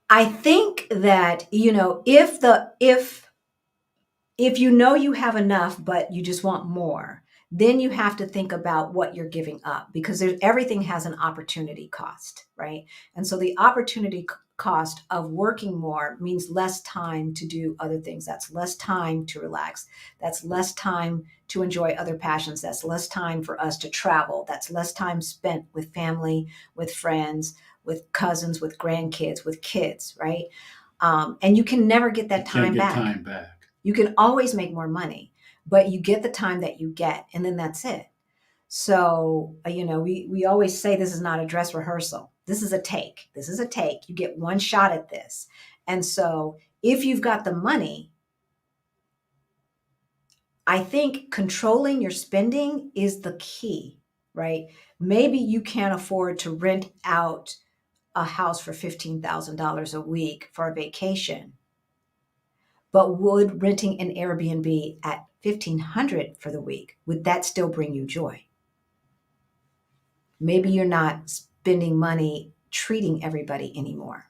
I think that, if you know you have enough, but you just want more, then you have to think about what you're giving up because everything has an opportunity cost, right? And so the opportunity cost of working more means less time to do other things. That's less time to relax. That's less time to enjoy other passions. That's less time for us to travel. That's less time spent with family, with friends, with cousins, with grandkids, with kids, right? And you can never get that time back. You can always make more money, but you get the time that you get, and then that's it. So, we always say this is not a dress rehearsal. This is a take. This is a take. You get one shot at this. And so if you've got the money, I think controlling your spending is the key, right? Maybe you can't afford to rent out a house for $15,000 a week for a vacation. But would renting an Airbnb at $1,500 for the week, would that still bring you joy? Maybe you're not spending money treating everybody anymore.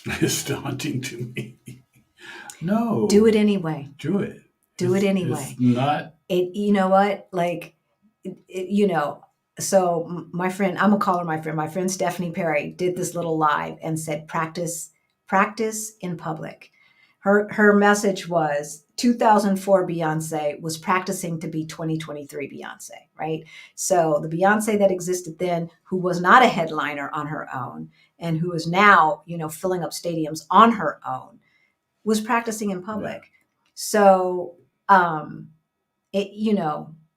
It's daunting to me. No. Do it anyway. Do it. Do it anyway. It's not. You know what? Like, so my friend, I'm gonna call her my friend. My friend Stephanie Perry did this little live and said, practice in public. Her message was 2004 Beyonce was practicing to be 2023 Beyonce, right? So the Beyonce that existed then, who was not a headliner on her own and who is now, filling up stadiums on her own, was practicing in public. Yeah. So,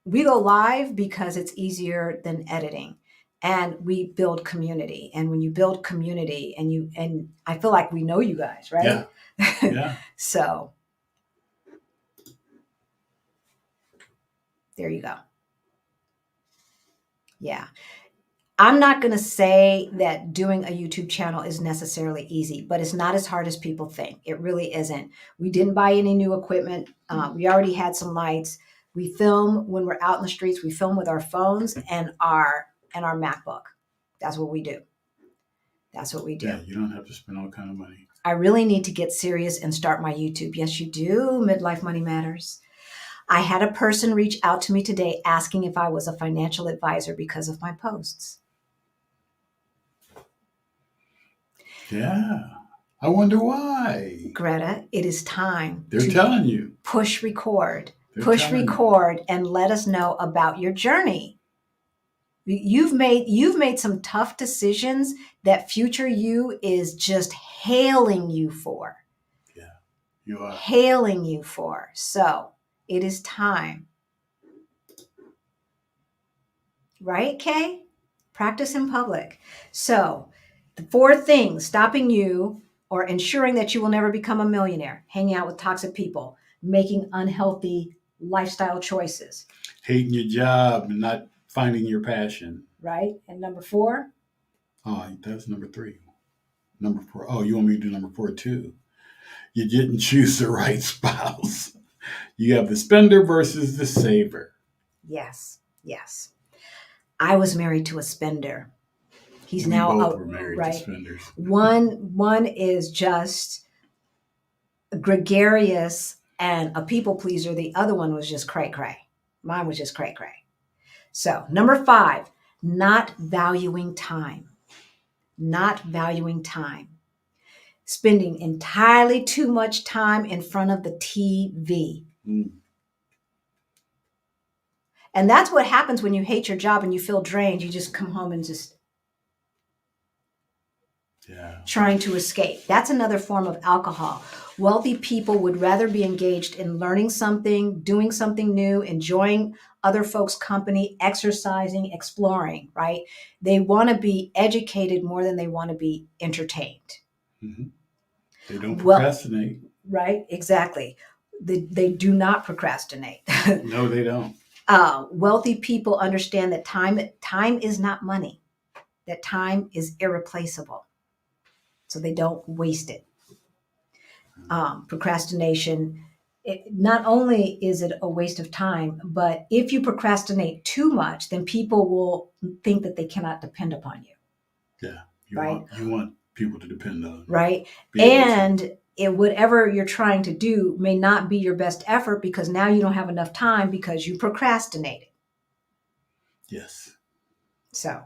we go live because it's easier than editing, and we build community. And when you build community and I feel like we know you guys, right? Yeah. Yeah. So there you go. Yeah. I'm not going to say that doing a YouTube channel is necessarily easy, but it's not as hard as people think. It really isn't. We didn't buy any new equipment. We already had some lights. We film when we're out in the streets. We film with our phones and our MacBook. That's what we do. That's what we do. Yeah, you don't have to spend all kind of money. I really need to get serious and start my YouTube. Yes, you do. Midlife Money Matters. I had a person reach out to me today asking if I was a financial advisor because of my posts. Yeah. I wonder why. Greta, it is time. They're telling you. Push record. Push record and let us know about your journey. You've made some tough decisions that future you is just hailing you for. Yeah, you are. Hailing you for. So it is time. Right, Kay? Practice in public. So the 4 things stopping you or ensuring that you will never become a millionaire: hanging out with toxic people, making unhealthy lifestyle choices, hating your job and not finding your passion. Right? And number 4? Oh, that's number 3. Number 4. Oh, you want me to do number 4 too? You didn't choose the right spouse. You have the spender versus the saver. Yes. Yes. I was married to a spender. We both were married to spenders. One is just gregarious and a people pleaser. The other one was just cray cray. Mine was just cray cray. So number 5, not valuing time. Not valuing time. Spending entirely too much time in front of the TV. And that's what happens when you hate your job and you feel drained. You just come home and just trying to escape. That's another form of alcohol. Wealthy people would rather be engaged in learning something, doing something new, enjoying other folks' company, exercising, exploring, right? They want to be educated more than they want to be entertained. Mm-hmm. They don't procrastinate. Right, exactly. They do not procrastinate. No, they don't. Wealthy people understand that time is not money, that time is irreplaceable. So they don't waste it. Procrastination, not only is it a waste of time, but if you procrastinate too much, then people will think that they cannot depend upon you. Yeah, you want people to depend on. Right, and whatever you're trying to do may not be your best effort because now you don't have enough time because you procrastinated. Yes. So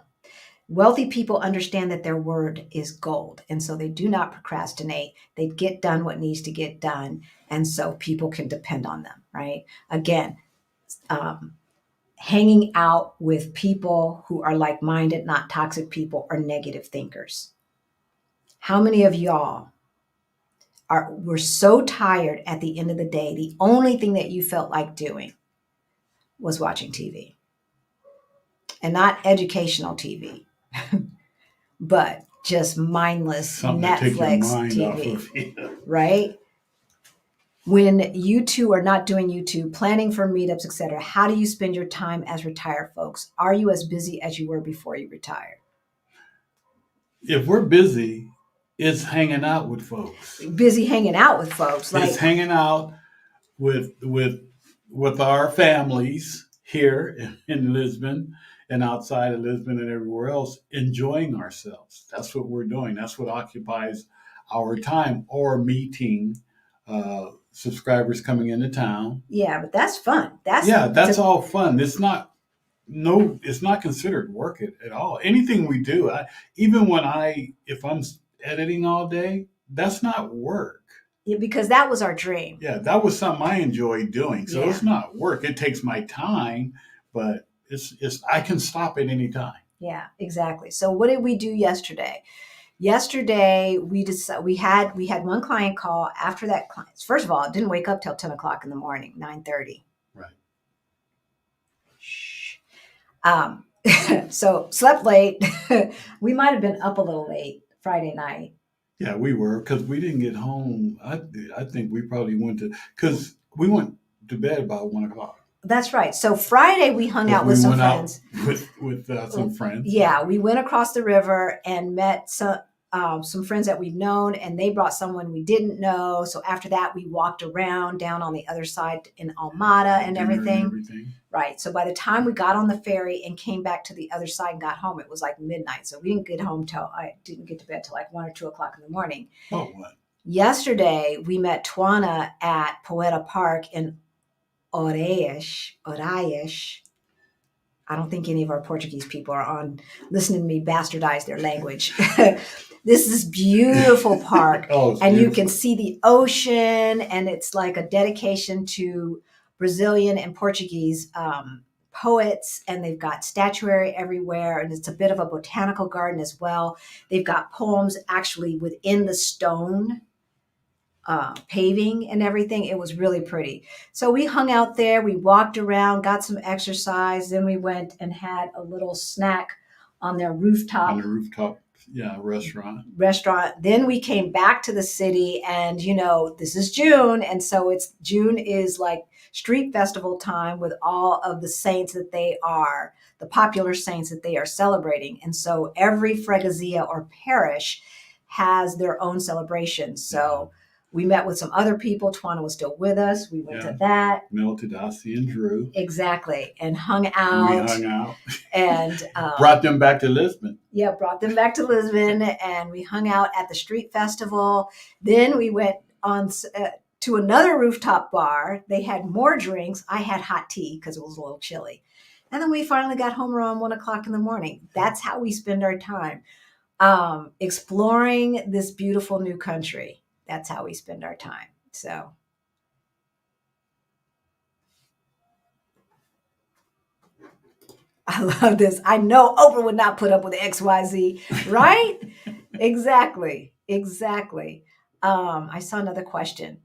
wealthy people understand that their word is gold. And so they do not procrastinate. They get done what needs to get done. And so people can depend on them, right? Again, hanging out with people who are like-minded, not toxic people or negative thinkers. How many of y'all were so tired at the end of the day, the only thing that you felt like doing was watching TV? And not educational TV. But just mindless something Netflix TV, right? When you two are not doing YouTube, planning for meetups, etc., how do you spend your time as retired folks? Are you as busy as you were before you retired? if we're busy, it's hanging out with folks. Busy hanging out with folks. It's Like, hanging out with our families here in Lisbon and outside of Lisbon and everywhere else, enjoying ourselves. That's what we're doing. That's what occupies our time, or meeting subscribers coming into town. yeah, but that's fun. That's Yeah, that's to, all fun. It's not no, it's not considered work at all. Anything we do, even when if I'm editing all day, that's not work. yeah, because that was our dream. Yeah, that was something I enjoy doing. So Yeah. it's not work. It takes my time, but it's I can stop at any time. Yeah, exactly. So what did we do yesterday? Yesterday we had one client call. After that client, first of all, it didn't wake up till 10 o'clock in the morning, 9:30. Right. Shh. Um, so slept late. We might have been up a little late Friday night. Yeah, we were, because we didn't get home. I think we probably because we went to bed about 1 o'clock. That's right. So Friday we hung Because out we with some went out friends. with some friends. Yeah, we went across the river and met some friends that we've known, and they brought someone we didn't know. So after that, we walked around down on the other side in Almada and Dinner everything. Right. So by the time we got on the ferry and came back to the other side and got home, it was like midnight. So we didn't get home I didn't get to bed till like 1 or 2 o'clock in the morning. Oh, what? Yesterday, we met Twana at Poeta Park in Oraias. I don't think any of our Portuguese people are on listening to me bastardize their language. This is beautiful park, Oh, it's and you beautiful. can see the ocean, and it's like a dedication to Brazilian and Portuguese poets, and they've got statuary everywhere, and it's a bit of a botanical garden as well. They've got poems actually within the stone paving and everything. It was really pretty. So we hung out there, we walked around, got some exercise, then we went and had a little snack on their rooftop On the rooftop, yeah, restaurant. Then we came back to the city, and this is June, and so June is like street festival time with all of the saints that the popular saints that they are celebrating. And so every freguesia or parish has their own celebration. So we met with some other people. Twana was still with us. We went to that. Melted Ossie and Drew. Exactly. And hung out. We hung out. And brought them back to Lisbon. Yeah, brought them back to Lisbon. And we hung out at the street festival. Then we went on to another rooftop bar. They had more drinks. I had hot tea because it was a little chilly. And then we finally got home around 1 o'clock in the morning. That's how we spend our time. Exploring this beautiful new country. That's how we spend our time. So I love this. I know Oprah would not put up with XYZ, right? Exactly. I saw another question.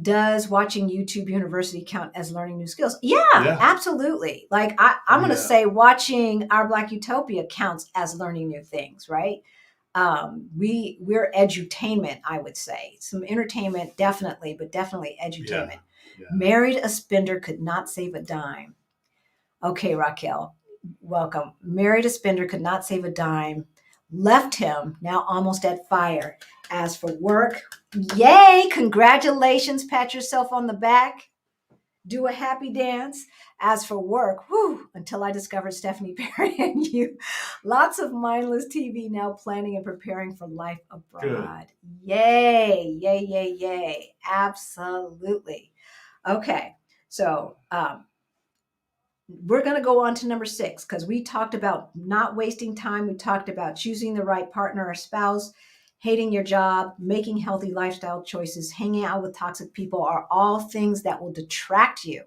Does watching YouTube University count as learning new skills? Yeah. Absolutely. Like I'm going to say watching Our Black Utopia counts as learning new things, right? We're edutainment, I would say. Some entertainment, definitely, but definitely edutainment. Yeah. Married a spender, could not save a dime. Okay, Raquel, welcome. Married a spender, could not save a dime. Left him, now almost at fire. As for work, yay, congratulations, pat yourself on the back. Do a happy dance. As for work, until I discovered Stephanie Perry and you. Lots of mindless TV, now planning and preparing for life abroad. Good. Yay. Absolutely. Okay, so we're going to go on to number 6 because we talked about not wasting time. We talked about choosing the right partner or spouse, hating your job, making healthy lifestyle choices, hanging out with toxic people are all things that will detract you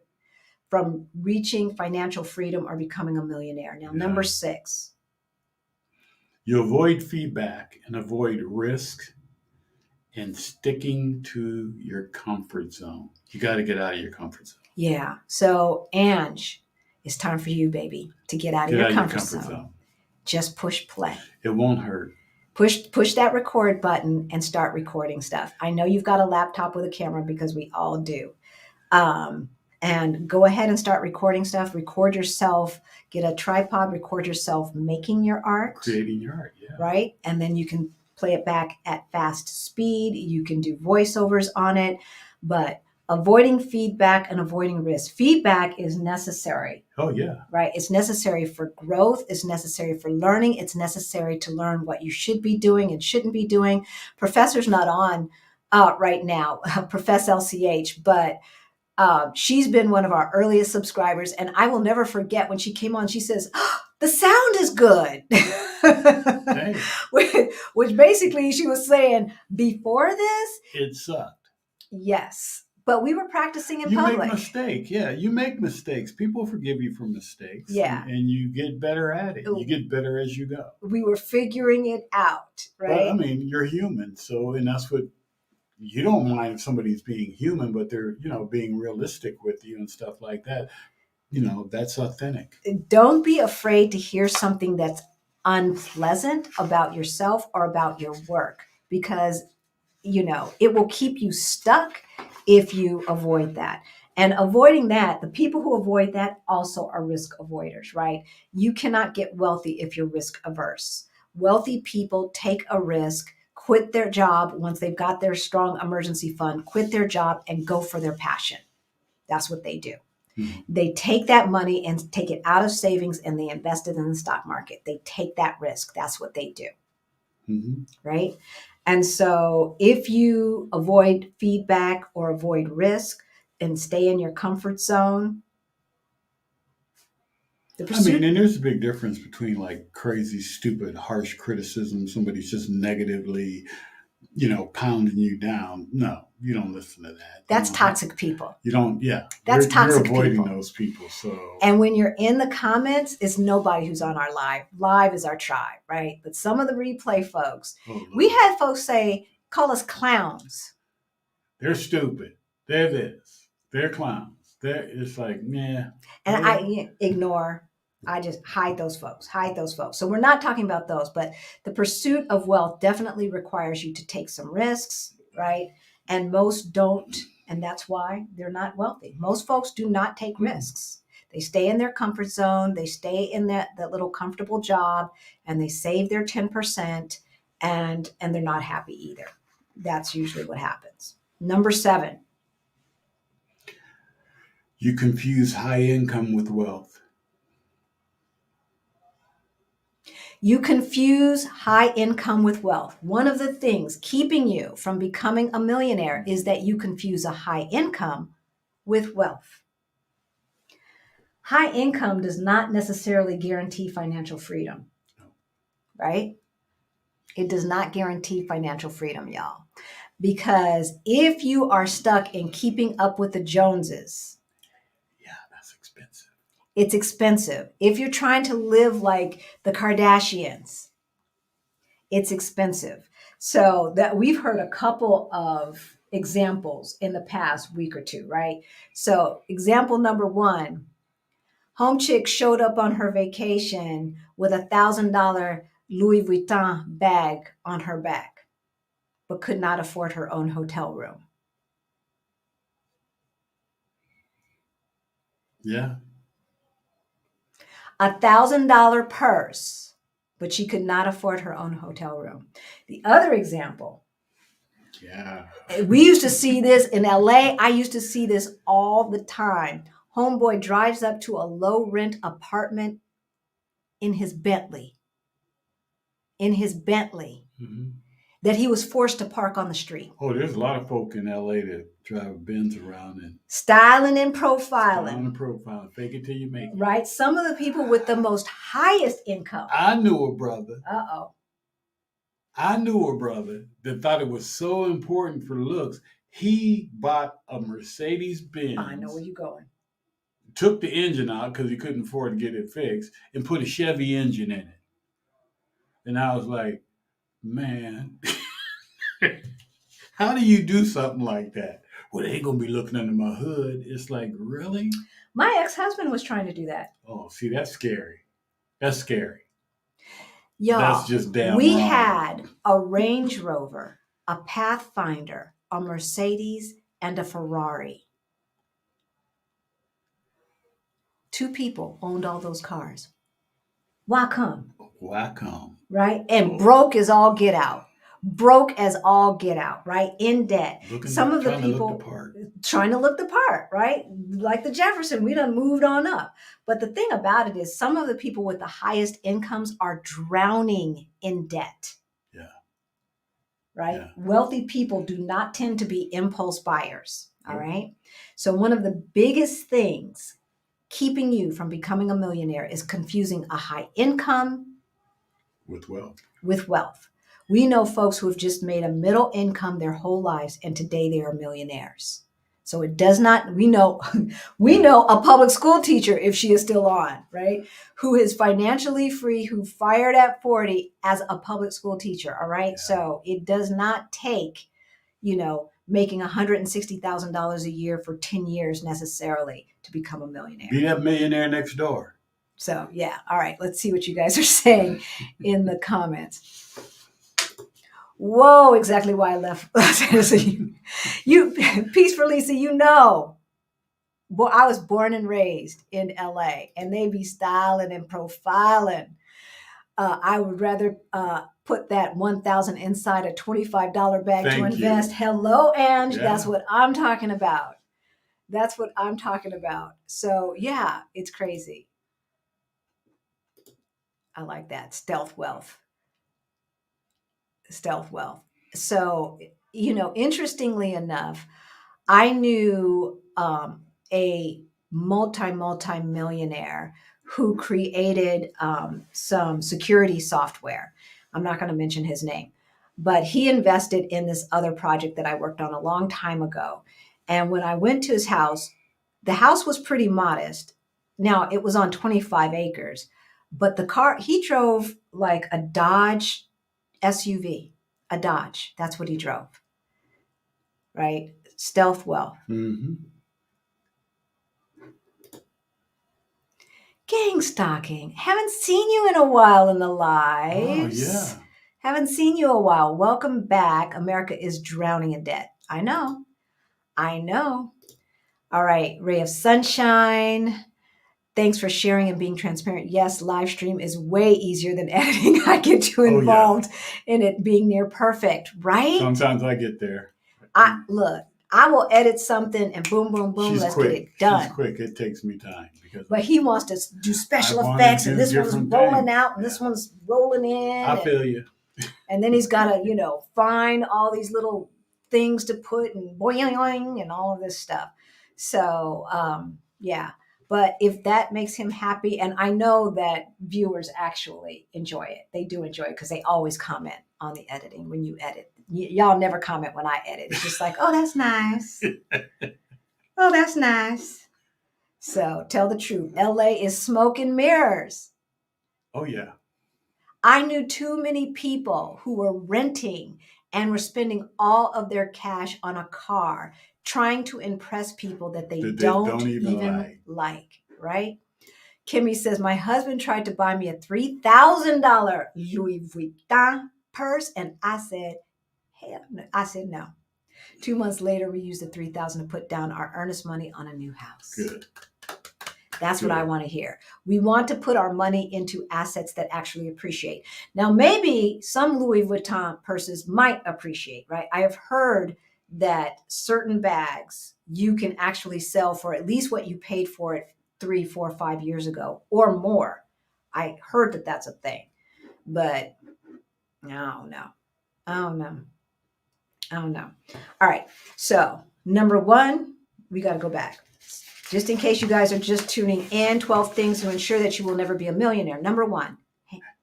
from reaching financial freedom or becoming a millionaire. Now, number 6. You avoid feedback and avoid risk and sticking to your comfort zone. You got to get out of your comfort zone. Yeah. So, Ange, it's time for you, baby, to get out of your comfort zone. Just push play. It won't hurt. Push that record button and start recording stuff. I know you've got a laptop with a camera because we all do. and go ahead and start recording stuff. Record yourself, get a tripod, record yourself making your art. Creating your art, yeah. Right? And then you can play it back at fast speed. You can do voiceovers on it, but avoiding feedback and avoiding risk. Feedback is necessary. Oh, yeah. Right? It's necessary for growth. It's necessary for learning. It's necessary to learn what you should be doing and shouldn't be doing. Professor's not on right now, Profess LCH, but she's been one of our earliest subscribers. And I will never forget when she came on, she says, oh, the sound is good. Hey. Which basically she was saying, before this, it sucked. Yes. But we were practicing in you public. Make mistake. Yeah, you make mistakes. People forgive you for mistakes. Yeah. And you get better at it. You get better as you go. We were figuring it out, right? But, I mean, you're human. So, and that's what, you don't mind if somebody's being human, but they're, being realistic with you and stuff like that. That's authentic. Don't be afraid to hear something that's unpleasant about yourself or about your work, because, it will keep you stuck if you avoid that. And avoiding that, the people who avoid that also are risk avoiders, right? You cannot get wealthy if you're risk averse. Wealthy people take a risk, quit their job once they've got their strong emergency fund, quit their job and go for their passion. That's what they do. Mm-hmm. They take that money and take it out of savings and they invest it in the stock market. They take that risk. That's what they do. Mm-hmm. Right? And so if you avoid feedback or avoid risk and stay in your comfort zone, and there's a big difference between like crazy, stupid, harsh criticism. Somebody's just negatively, pounding you down. No, you don't listen to that. That's toxic people. You don't, yeah. That's toxic people. You're avoiding those people. So. And when you're in the comments, it's nobody who's on our live. Live is our tribe, right? But some of the replay folks, we had folks call us clowns. They're stupid. They're this. They're clowns. It's like, yeah. And I ignore. I just hide those folks. So we're not talking about those, but the pursuit of wealth definitely requires you to take some risks, right? And most don't, and that's why they're not wealthy. Most folks do not take risks. They stay in their comfort zone. They stay in that little comfortable job, and they save their 10%, and they're not happy either. That's usually what happens. Number 7. You confuse high income with wealth. You confuse high income with wealth. One of the things keeping you from becoming a millionaire is that you confuse a high income with wealth. High income does not necessarily guarantee financial freedom, right? It does not guarantee financial freedom, y'all. Because if you are stuck in keeping up with the Joneses, it's expensive. If you're trying to live like the Kardashians, it's expensive. So that we've heard a couple of examples in the past week or two, right? So example number 1, home chick showed up on her vacation with $1,000 Louis Vuitton bag on her back, but could not afford her own hotel room. Yeah. $1,000 purse, but she could not afford her own hotel room. The other example, we used to see this in LA. I used to see this all the time. Homeboy drives up to a low rent apartment in his Bentley. Mm-hmm. That he was forced to park on the street. Oh, there's a lot of folk in LA that drive Benz around and styling and profiling. Fake it till you make it. Right? Some of the people with the most highest income. I knew a brother. Uh-oh. I knew a brother that thought it was so important for looks. He bought a Mercedes-Benz. I know where you're going. Took the engine out because he couldn't afford to get it fixed and put a Chevy engine in it. And I was like, man, how do you do something like that? Well, they ain't going to be looking under my hood. It's like, really? My ex-husband was trying to do that. Oh, see, that's scary. Y'all, that's just damn we wrong. had a Range Rover, a Pathfinder, a Mercedes, and a Ferrari. 2 people owned all those cars. Why come? Wacom. Right? And broke as all get out. Broke as all get out, right? In debt. Some of the Trying to look people the part. trying to look the part, right? Like the Jefferson, we done moved on up. But the thing about it is some of the people with the highest incomes are drowning in debt. Yeah. Right? Yeah. Wealthy people do not tend to be impulse buyers. All right. So one of the biggest things keeping you from becoming a millionaire is confusing a high income with wealth. With wealth. We know folks who have just made a middle income their whole lives, and today they are millionaires. So it does not, we know a public school teacher, if she is still on, right, who is financially free, who fired at 40 as a public school teacher. All right. Yeah. So it does not take, making $160,000 a year for 10 years necessarily to become a millionaire. Be that millionaire next door. So, yeah. All right. Let's see what you guys are saying in the comments. Whoa, exactly why I left. So you Peace for Lisa, Well, I was born and raised in LA, and they be styling and profiling. I would rather put that $1,000 inside a $25 bag to invest. Hello, Ange. Yeah. That's what I'm talking about. So, yeah, it's crazy. I like that. Stealth wealth. So, interestingly enough, I knew a multi-millionaire who created some security software. I'm not going to mention his name, but he invested in this other project that I worked on a long time ago. And when I went to his house, the house was pretty modest. Now, it was on 25 acres, but the car, he drove like a Dodge SUV, a Dodge. That's what he drove, right? Stealth wealth. Mm-hmm. Gang stalking. Haven't seen you in a while in the lives. Oh, yeah. Haven't seen you a while. Welcome back. America is drowning in debt. I know. All right. Ray of sunshine. Thanks for sharing and being transparent. Yes, live stream is way easier than editing. I get too involved in it being near perfect, right? Sometimes I get there. I will edit something and boom, boom, boom. Let's get it done. She's quick. It takes me time. But he wants to do special effects, and this one's rolling out, and this one's rolling in. I feel you. And then he's got to, find all these little things to put and boing and all of this stuff. So, yeah. But if that makes him happy, and I know that viewers actually enjoy it. They do enjoy it because they always comment on the editing when you edit. Y'all never comment when I edit. It's just like, oh, that's nice. Oh, that's nice. So tell the truth. LA is smoke and mirrors. Oh, yeah. I knew too many people who were renting and were spending all of their cash on a car, trying to impress people that they don't even like, right? Kimmy says, my husband tried to buy me a $3,000 Louis Vuitton purse, and I said, hell no. I said no. 2 months later, we used the $3,000 to put down our earnest money on a new house. Good. That's what I want to hear. We want to put our money into assets that actually appreciate. Now, maybe some Louis Vuitton purses might appreciate, right? I have heard that certain bags you can actually sell for at least what you paid for it 3, 4, 5 years ago or more. I heard that that's a thing, but I don't know. All right. So number 1, we got to go back. Just in case you guys are just tuning in, 12 things to ensure that you will never be a millionaire. Number 1.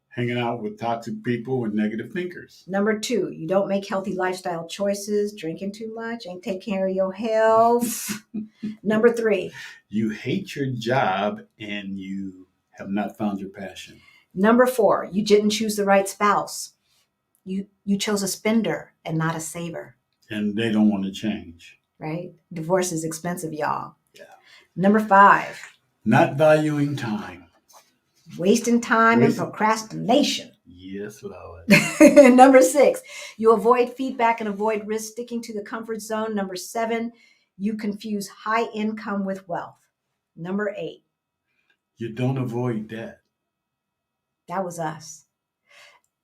Hanging out with toxic people and negative thinkers. Number 2, you don't make healthy lifestyle choices. Drinking too much ain't take care of your health. Number 3. You hate your job and you have not found your passion. Number 4, you didn't choose the right spouse. You chose a spender and not a saver. And they don't want to change. Right? Divorce is expensive, y'all. Yeah. Number 5. Not valuing time. Wasting time and procrastination. Yes, Lord. Number 6, you avoid feedback and avoid risk, sticking to the comfort zone. Number 7, you confuse high income with wealth. Number 8, You don't avoid debt. That was us.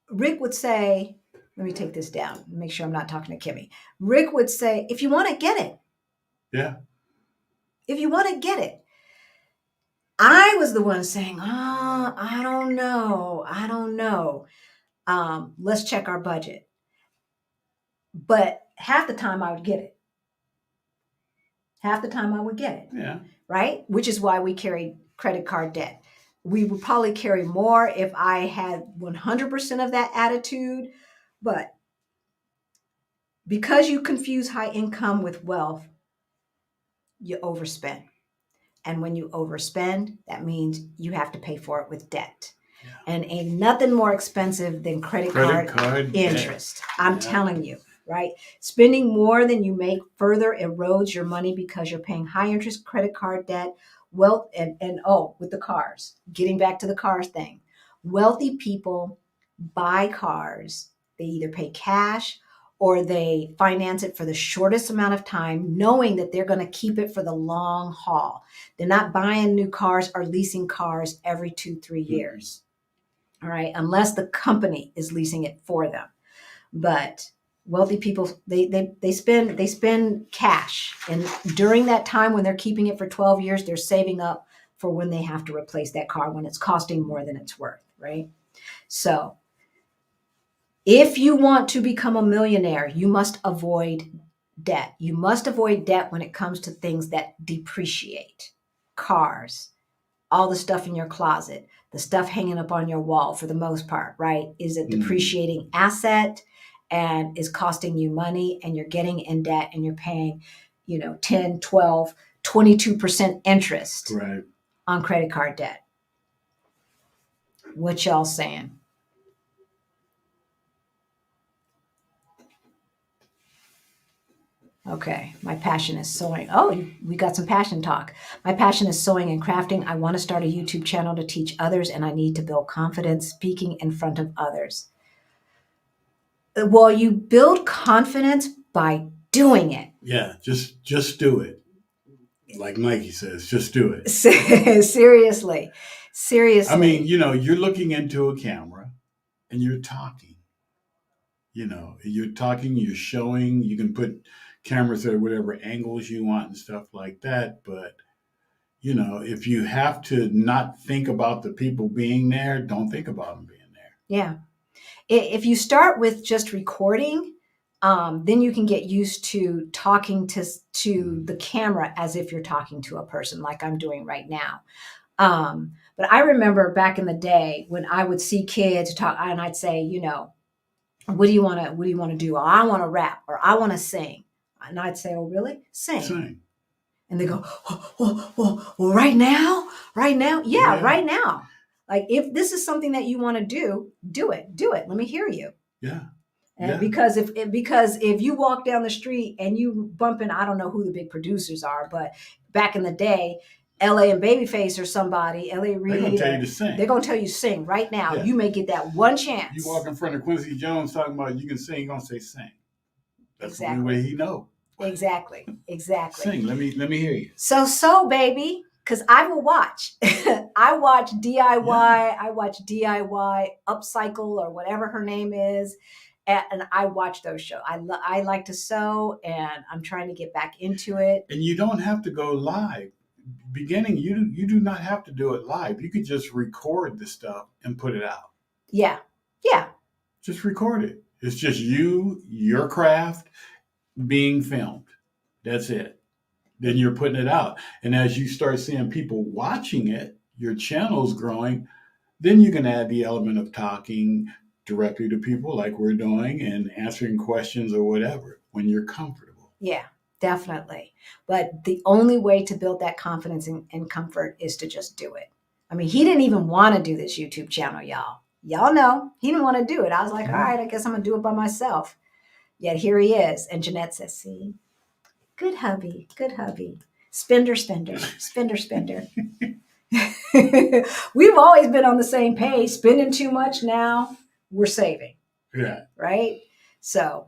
Rick would say, let me take this down, make sure I'm not talking to Kimmy. Rick would say, if you want to get it. Yeah. If you want to get it. I was the one saying, I don't know. I don't know. Let's check our budget. But half the time I would get it. Half the time I would get it. Yeah. Right? Which is why we carried credit card debt. We would probably carry more if I had 100% of that attitude. But because you confuse high income with wealth, you overspend. And when you overspend, that means you have to pay for it with debt. Yeah. And ain't nothing more expensive than credit card interest. Debt. I'm telling you, right? Spending more than you make further erodes your money because you're paying high interest credit card debt. Wealth and with the cars, getting back to the cars thing. Wealthy people buy cars. They either pay cash or they finance it for the shortest amount of time, knowing that they're going to keep it for the long haul. They're not buying new cars or leasing cars every 2-3 years. All right. Unless the company is leasing it for them. But wealthy people, they spend cash. And during that time when they're keeping it for 12 years, they're saving up for when they have to replace that car when it's costing more than it's worth. Right. So if you want to become a millionaire, you must avoid debt. You must avoid debt when it comes to things that depreciate. Cars, all the stuff in your closet, the stuff hanging up on your wall for the most part, right? Is a depreciating asset and is costing you money, and you're getting in debt and you're paying, 10, 12, 22% interest on credit card debt. What y'all saying? Okay, my passion is sewing. Oh, we got some passion talk. My passion is sewing and crafting. I want to start a YouTube channel to teach others, and I need to build confidence speaking in front of others. Well, you build confidence by doing it. Yeah, just do it. Like Mikey says, just do it. Seriously. I mean, you're looking into a camera and you're talking. You're talking, you're showing, you can put cameras at whatever angles you want and stuff like that. But, if you have to not think about the people being there, don't think about them being there. Yeah. If you start with just recording, then you can get used to talking to the camera as if you're talking to a person like I'm doing right now. But I remember back in the day when I would see kids talk and I'd say, what do you want to do? Or I want to rap or I want to sing. And I'd say, oh, really? Sing. And they go, well, right now? Yeah, right now. Like if this is something that you want to do it. Let me hear you. Yeah. And because if you walk down the street and you bump in, I don't know who the big producers are, but back in the day, LA and Babyface or somebody, LA Reid, they're going to tell you to sing. They're going to tell you sing right now. Yeah. You may get that one chance. You walk in front of Quincy Jones talking about you can sing, you're going to say sing. That's the only way he know. Exactly. Sing. Let me hear you. So baby, because I will watch. I watch DIY. Yeah. I watch DIY Upcycle or whatever her name is. And I watch those shows. I like to sew, and I'm trying to get back into it. And you don't have to go live. Beginning, you do not have to do it live. You could just record the stuff and put it out. Yeah. Just record it. It's just your craft being filmed. That's it. Then you're putting it out. And as you start seeing people watching it, your channel's growing, then you can add the element of talking directly to people like we're doing and answering questions or whatever when you're comfortable. Yeah, definitely. But the only way to build that confidence and comfort is to just do it. I mean, he didn't even want to do this YouTube channel, y'all. Y'all know he didn't want to do it. I was like, all right, I guess I'm going to do it by myself. Yet here he is. And Jeanette says, see, good hubby. Spender. We've always been on the same page. Spending too much now, we're saving. Yeah. Right? So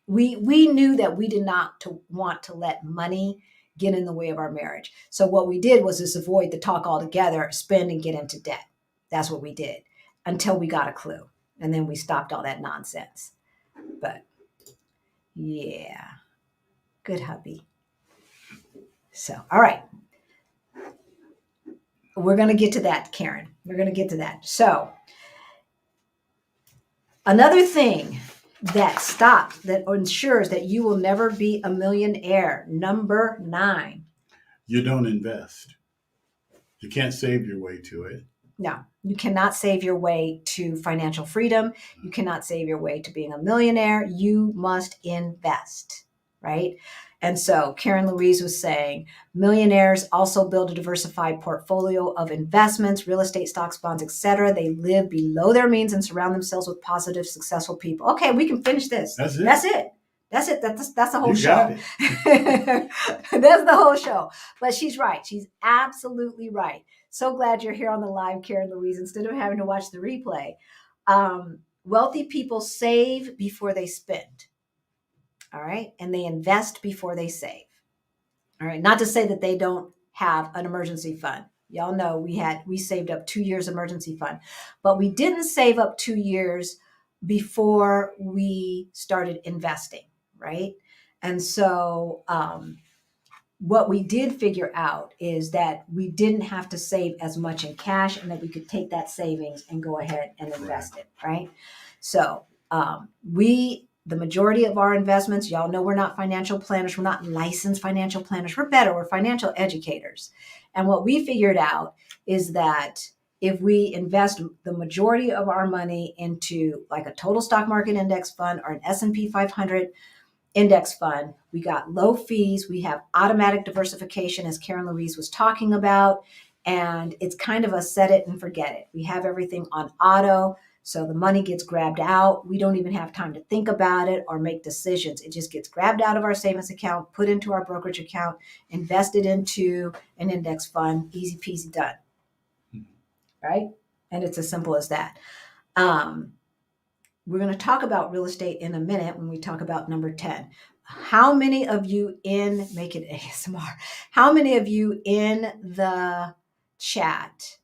we knew that we did not want to let money get in the way of our marriage. So what we did was just avoid the talk altogether, spend and get into debt. That's what we did until we got a clue. And then we stopped all that nonsense. But yeah, good hubby. So, all right. We're going to get to that, Karen. We're going to get to that. So, another thing that ensures that you will never be a millionaire. Number 9. You don't invest. You can't save your way to it. No, you cannot save your way to financial freedom. You cannot save your way to being a millionaire. You must invest, right? And so Karen Louise was saying, millionaires also build a diversified portfolio of investments, real estate, stocks, bonds, etc. They live below their means and surround themselves with positive, successful people. Okay, we can finish this. That's it. That's it. That's it. That's the whole You show. got it. That's the whole show. But she's right. She's absolutely right. So glad you're here on the live, Karen Louise, instead of having to watch the replay. Wealthy people save before they spend. All right. And they invest before they save. All right. Not to say that they don't have an emergency fund. Y'all know we saved up 2 years emergency fund, but we didn't save up 2 years before we started investing. Right. And so, what we did figure out is that we didn't have to save as much in cash and that we could take that savings and go ahead and invest it, right? So the majority of our investments, y'all know we're not financial planners. We're not licensed financial planners. We're better. We're financial educators. And what we figured out is that if we invest the majority of our money into like a total stock market index fund or an S&P 500 index fund, we got low fees. We have automatic diversification, as Karen Louise was talking about, and it's kind of a set it and forget it. We have everything on auto, so the money gets grabbed out. We don't even have time to think about it or make decisions. It just gets grabbed out of our savings account, put into our brokerage account, invested into an index fund, easy peasy done, right? And it's as simple as that. We're going to talk about real estate in a minute when we talk about number 10. How many of you make it ASMR, how many of you in the chat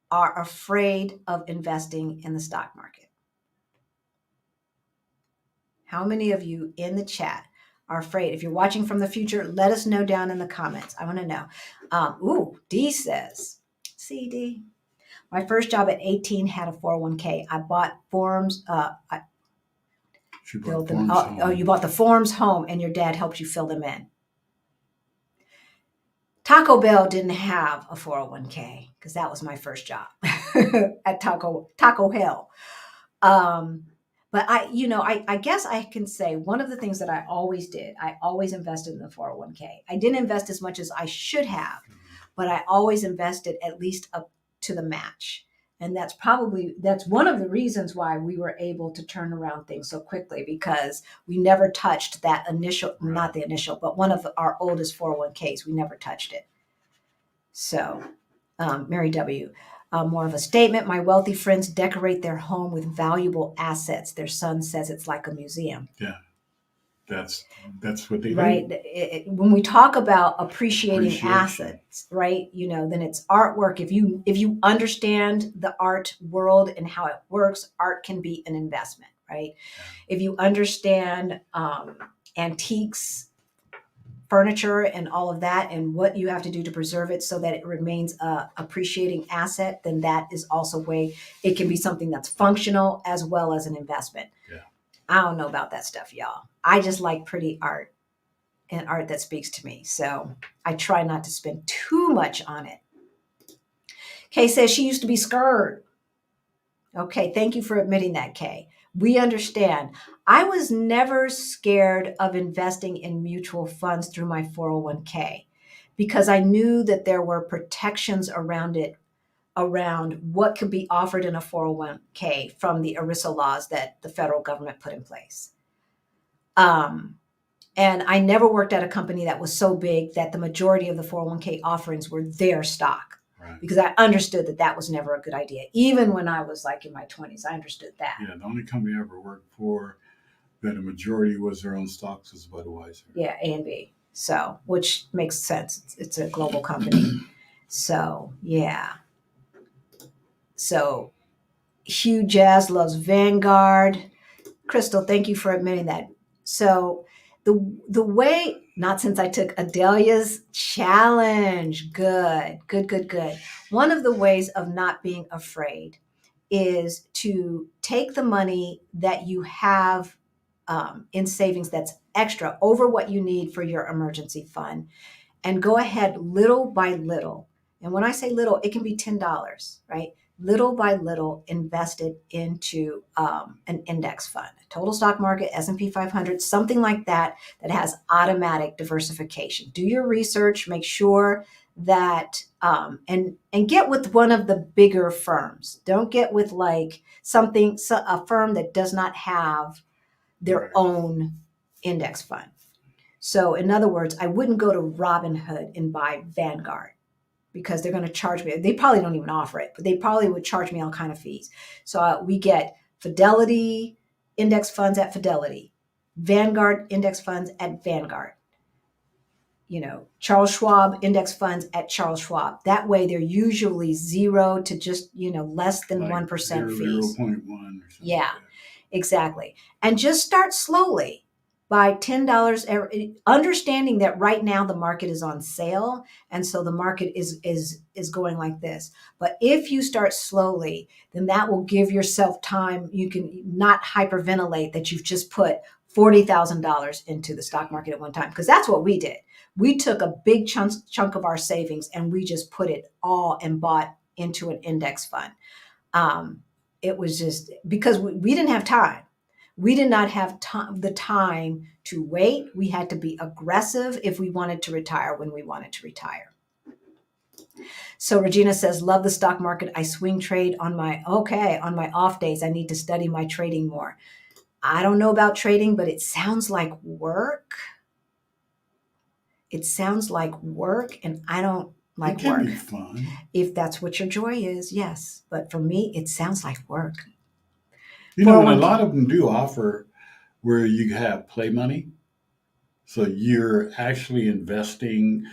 are afraid of investing in the stock market? How many of you in the chat are afraid? If you're watching from the future, let us know down in the comments. I want to know. D says, see, D? My first job at 18 had a 401k. I bought forms. You bought the forms home and your dad helped you fill them in. Taco Bell didn't have a 401k because that was my first job at Taco Hell. But I guess I can say one of the things that I always did, I always invested in the 401k. I didn't invest as much as I should have, but I always invested at least up to the match. And that's one of the reasons why we were able to turn around things so quickly, because we never touched that not the initial, but one of our oldest 401ks. We never touched it. So, Mary W., more of a statement. My wealthy friends decorate their home with valuable assets. Their son says it's like a museum. Yeah. That's what they do. Right. When we talk about appreciating assets, right, then it's artwork. If you understand the art world and how it works, art can be an investment, right? Yeah. If you understand antiques, furniture and all of that and what you have to do to preserve it so that it remains a appreciating asset, then that is also way it can be something that's functional as well as an investment. Yeah. I don't know about that stuff, y'all. I just like pretty art and art that speaks to me. So I try not to spend too much on it. Kay says she used to be scared. Okay, thank you for admitting that, Kay. We understand. I was never scared of investing in mutual funds through my 401k because I knew that there were protections around it, around what could be offered in a 401k from the ERISA laws that the federal government put in place. And I never worked at a company that was so big that the majority of the 401k offerings were their stock. Right. Because I understood that was never a good idea. Even when I was like in my 20s, I understood that. Yeah, the only company I ever worked for that a majority was their own stocks was Budweiser. Yeah, A and B. So, which makes sense. It's a global company. So, yeah. So, Hugh Jazz loves Vanguard. Crystal, thank you for admitting that. So, the way, not since I took Adelia's challenge. Good, good, good, good. One of the ways of not being afraid is to take the money that you have in savings that's extra over what you need for your emergency fund and go ahead little by little. And when I say little, it can be $10, right? Little by little, invest it into an index fund, total stock market, S&P 500, something like that, that has automatic diversification. Do your research, make sure that, and get with one of the bigger firms. Don't get with like a firm that does not have their own index fund. So in other words, I wouldn't go to Robinhood and buy Vanguard because they're going to charge me. They probably don't even offer it, but they probably would charge me all kind of fees. So we get Fidelity index funds at Fidelity, Vanguard index funds at Vanguard, Charles Schwab index funds at Charles Schwab. That way they're usually 0 to just, less than Like 1% 0, fees. 0.1 or something. Yeah, like that. exactly. And just start slowly by $10 understanding that right now the market is on sale, and so the market is going like this. But if you start slowly, then that will give yourself time. You can not hyperventilate that you've just put $40,000 into the stock market at one time, because that's what we did. We took a big chunk of our savings and we just put it all and bought into an index fund. It was just because we didn't have time. We did not have the time to wait. We had to be aggressive if we wanted to retire when we wanted to retire. So Regina says, love the stock market. I swing trade on my off days. I need to study my trading more. I don't know about trading, but it sounds like work. It sounds like work, and I don't like It can work. be fun. If that's what your joy is, yes. But for me, it sounds like work. And a lot of them do offer where you have play money. So you're actually investing,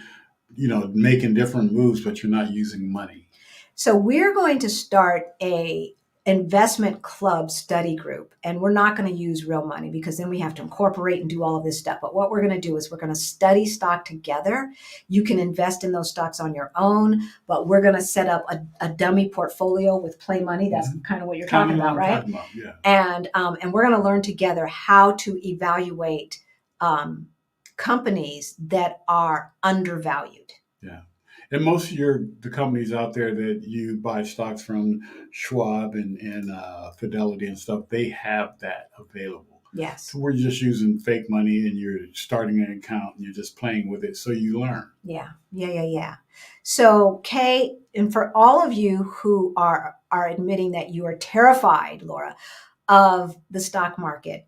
making different moves, but you're not using money. So we're going to start a investment club study group, and we're not going to use real money because then we have to incorporate and do all of this stuff. But what we're going to do is we're going to study stock together. You can invest in those stocks on your own, but we're going to set up a dummy portfolio with play money. That's kind of what you're talking about, right? Yeah. And we're going to learn together how to evaluate companies that are undervalued. Yeah. And most of the companies out there that you buy stocks from, Schwab and Fidelity and stuff, they have that available. Yes. So we're just using fake money, and you're starting an account and you're just playing with it, so you learn. Yeah. So Kay, and for all of you who are admitting that you are terrified, Laura, of the stock market,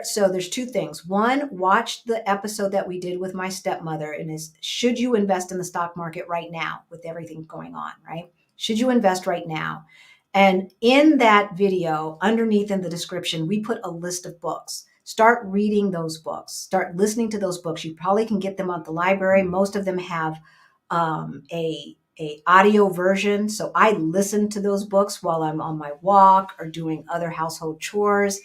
so there's two things. One, watch the episode that we did with my stepmother, and is, should you invest in the stock market right now with everything going on, right? Should you invest right now? And in that video, underneath in the description, we put a list of books. Start reading those books. Start listening to those books. You probably can get them at the library. Most of them have a audio version. So I listen to those books while I'm on my walk or doing other household chores.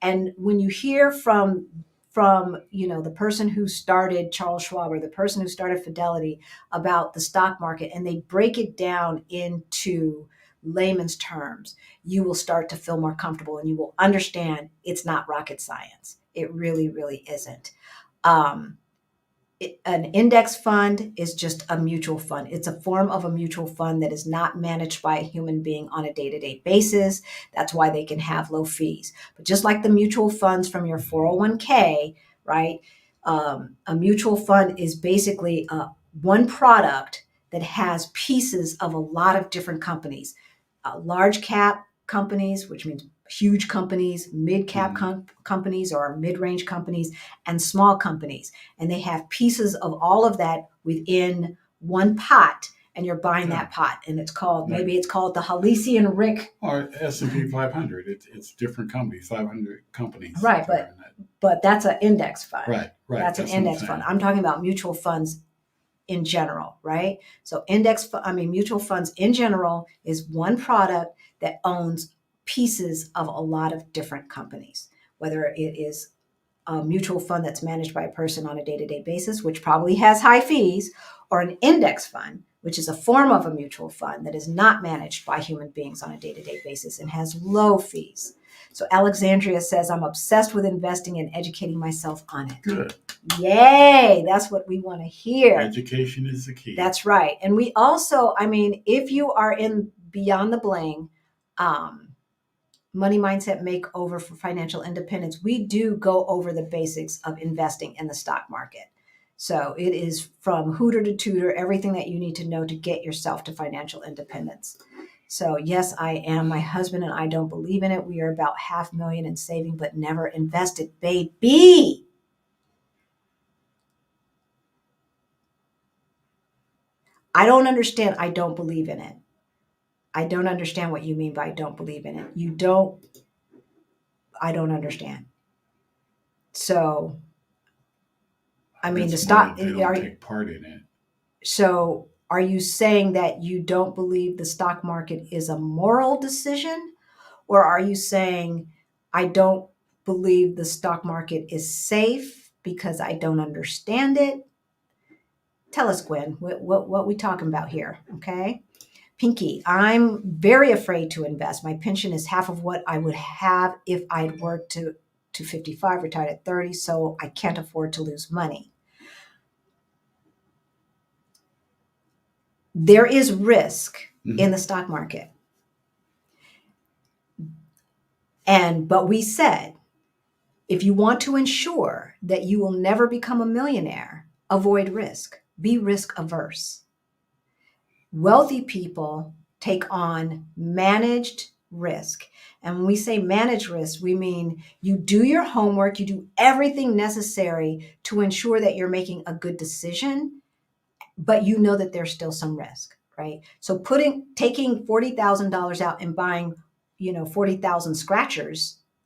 And when you hear from the person who started Charles Schwab or the person who started Fidelity about the stock market, and they break it down into layman's terms, you will start to feel more comfortable and you will understand it's not rocket science. It really, really isn't. An index fund is just a mutual fund. It's a form of a mutual fund that is not managed by a human being on a day-to-day basis. That's why they can have low fees. But just like the mutual funds from your 401k, right? A mutual fund is basically one product that has pieces of a lot of different companies. Large cap companies, which means huge companies, mid-cap companies or mid-range companies, and small companies. And they have pieces of all of that within one pot. and you're buying Yeah. that pot, and it's called, Right. maybe it's called the Halcyon Rick. Or S&P 500. It's different companies, 500 companies. Right, that are in that. but that's an index fund. Right. That's an what I'm index fund. saying. I'm talking about mutual funds in general, right? So mutual funds in general is one product that owns pieces of a lot of different companies, whether it is a mutual fund that's managed by a person on a day-to-day basis, which probably has high fees, or an index fund, which is a form of a mutual fund that is not managed by human beings on a day-to-day basis and has low fees. So Alexandria says, I'm obsessed with investing and educating myself on it. Good. Yay, that's what we want to hear. Education is the key. That's right. And we also, if you are in Beyond the Bling, Money Mindset Makeover for Financial Independence, we do go over the basics of investing in the stock market. So it is from hooter to tutor, everything that you need to know to get yourself to financial independence. So yes, I am. My husband and I don't believe in it. We are about $500,000 in saving, but never invested, baby. I don't understand. I don't believe in it. I don't understand what you mean by don't believe in it. I don't understand. So, It's the stock, more they don't take part in it. So are you saying that you don't believe the stock market is a moral decision? Or are you saying, I don't believe the stock market is safe because I don't understand it? Tell us, Gwen, what we talking about here, okay? Pinky, I'm very afraid to invest. My pension is half of what I would have if I'd worked to 55, retired at 30, so I can't afford to lose money. There is risk in the stock market. But we said, if you want to ensure that you will never become a millionaire, avoid risk. Be risk averse. Wealthy people take on managed risk. And when we say managed risk, we mean you do your homework, you do everything necessary to ensure that you're making a good decision, but you know that there's still some risk, right? So taking $40,000 out and buying, 40,000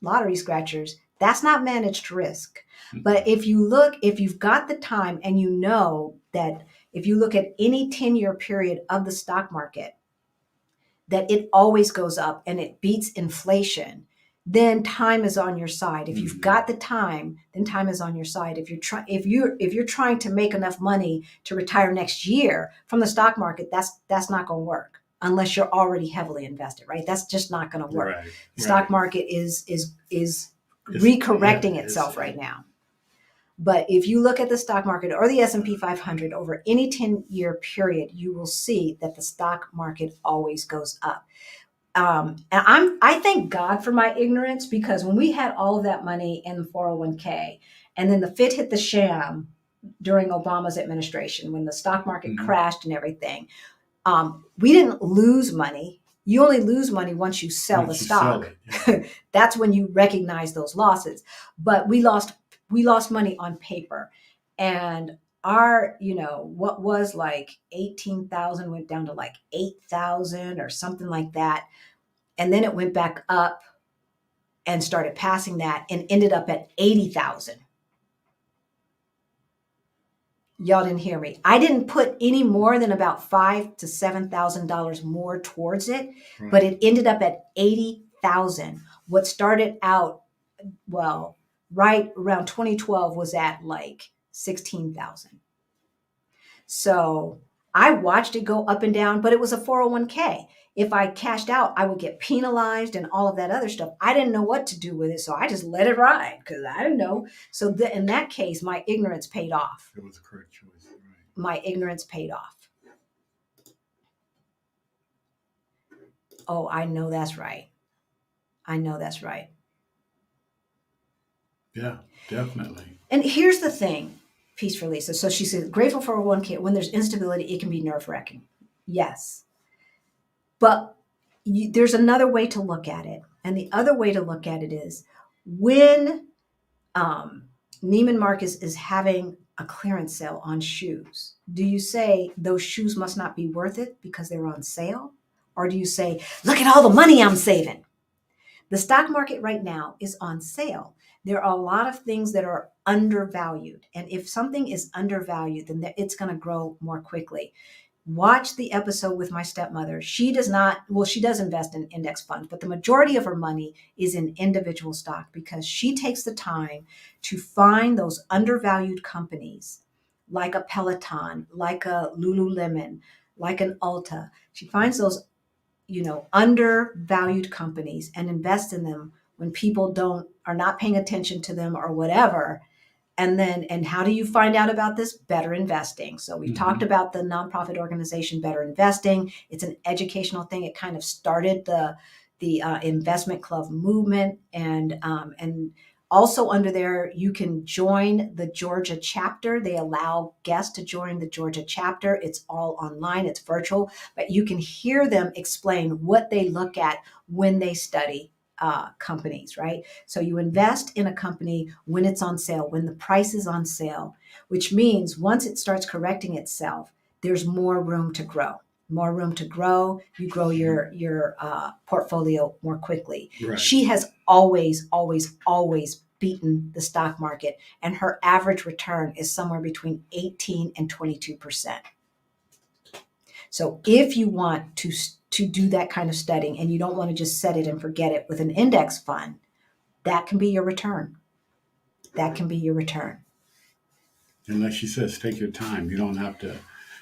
lottery scratchers, that's not managed risk. But if you've got the time and you know that if you look at any 10-year period of the stock market, that it always goes up and it beats inflation, then time is on your side. If you've got the time, then time is on your side. If you're trying to make enough money to retire next year from the stock market, that's not going to work unless you're already heavily invested, right? That's just not going to work. Right, The stock market is recorrecting itself right now. But if you look at the stock market or the S&P 500 over any 10-year period, you will see that the stock market always goes up. And I thank God for my ignorance, because when we had all of that money in the 401k and then the fit hit the sham during Obama's administration, when the stock market crashed and everything, we didn't lose money. You only lose money once you sell the stock. That's when you recognize those losses. But we lost money on paper, and our, what was like 18,000 went down to like 8,000 or something like that. And then it went back up and started passing that and ended up at 80,000. Y'all didn't hear me. I didn't put any more than about $5,000 to $7,000 more towards it, but it ended up at 80,000. What started out, right around 2012 was at like 16,000. So I watched it go up and down, but it was a 401k. If I cashed out, I would get penalized and all of that other stuff. I didn't know what to do with it, so I just let it ride because I didn't know. So in that case, my ignorance paid off. It was a correct choice. Right. My ignorance paid off. Oh, I know that's right. Yeah, definitely. And here's the thing, Peace for Lisa. So she said, grateful for one kid. When there's instability, it can be nerve-wracking. Yes. But there's another way to look at it. And the other way to look at it is when Neiman Marcus is having a clearance sale on shoes? Do you say those shoes must not be worth it because they're on sale? Or do you say, look at all the money I'm saving? The stock market right now is on sale. There are a lot of things that are undervalued. And if something is undervalued, then it's going to grow more quickly. Watch the episode with my stepmother. She does not, well, she does invest in index funds, but the majority of her money is in individual stock because she takes the time to find those undervalued companies like a Peloton, like a Lululemon, like an Ulta. She finds those, undervalued companies and invest in them when people are not paying attention to them or whatever. And how do you find out about this? Better Investing. So we've talked about the nonprofit organization Better Investing. It's an educational thing. It kind of started the investment club movement, and also under there you can join the Georgia chapter. They allow guests to join the Georgia chapter. It's all online. It's virtual, but you can hear them explain what they look at when they study companies, right? So you invest in a company when it's on sale, when the price is on sale, which means once it starts correcting itself, there's more room to grow. More room to grow. You grow your portfolio more quickly. Right. She has always, always, always beaten the stock market, and her average return is somewhere between 18 and 22%. So if you want to do that kind of studying and you don't want to just set it and forget it with an index fund, that can be your return. That can be your return. And like she says, take your time. You don't have to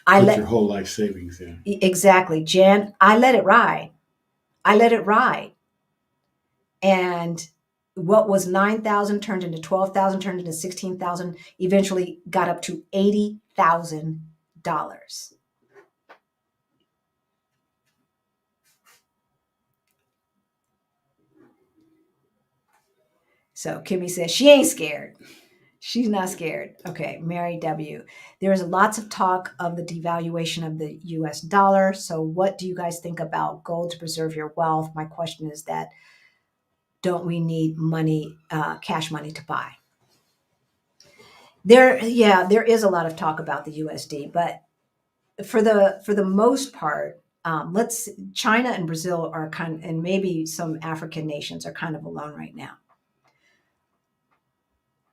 put your whole life savings in. Exactly, Jan. I let it ride. And what was 9,000 turned into 12,000, turned into 16,000, eventually got up to $80,000. So Kimmy says she ain't scared. She's not scared. Okay, Mary W. There's lots of talk of the devaluation of the US dollar. So what do you guys think about gold to preserve your wealth? My question is that, don't we need money, cash money to buy? There is a lot of talk about the USD, but for the most part, China and Brazil are and maybe some African nations are kind of alone right now.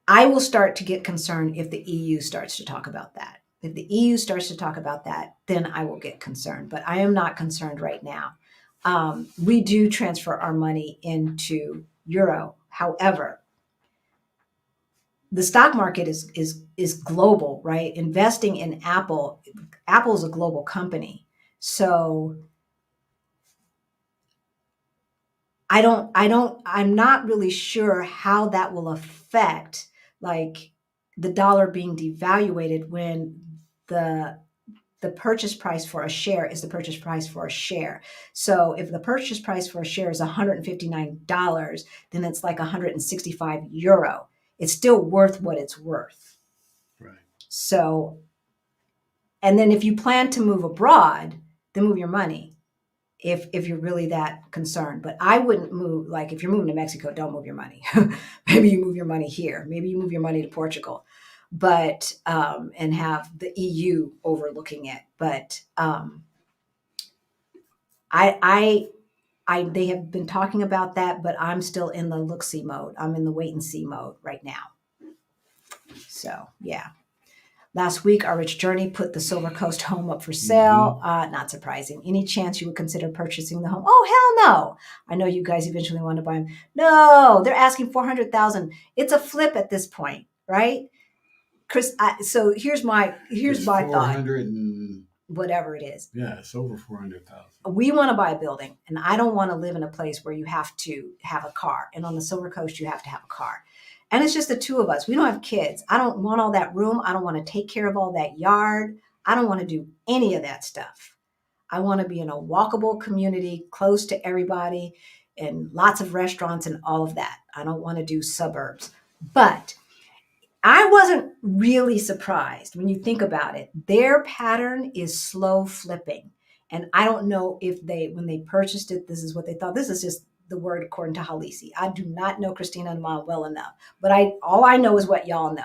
I will start to get concerned if the EU starts to talk about that. If the EU starts to talk about that, then I will get concerned. But I am not concerned right now. We do transfer our money into euro. However, the stock market is global, right? Investing in Apple is a global company. So I'm not really sure how that will affect like the dollar being devaluated when the purchase price for a share is the purchase price for a share. So if the purchase price for a share is $159, then it's like 165 euro. It's still worth what it's worth. Right. So, and then if you plan to move abroad, then move your money. If you're really that concerned. But I wouldn't move, like if you're moving to Mexico, don't move your money. Maybe you move your money here. Maybe you move your money to Portugal, but and have the EU overlooking it. But they have been talking about that, but I'm still in the look-see mode. I'm in the wait-and-see mode right now. So yeah. Last week, Our Rich Journey put the Silver Coast home up for sale. Not surprising. Any chance you would consider purchasing the home? Oh, hell no. I know you guys eventually want to buy them. No, they're asking $400,000. It's a flip at this point, right? Chris, so here's my thought. Whatever it is. Yeah, it's over 400,000. We want to buy a building, and I don't want to live in a place where you have to have a car. And on the Silver Coast, you have to have a car. And it's just the two of us. We don't have kids. I don't want all that room. I don't want to take care of all that yard. I don't want to do any of that stuff. I want to be in a walkable community, close to everybody, and lots of restaurants and all of that. I don't want to do suburbs. But I wasn't really surprised when you think about it. Their pattern is slow flipping. And I don't know if when they purchased it, this is what they thought. This is just the word according to Halisi. I do not know Christina and Mom well enough, but all I know is what y'all know.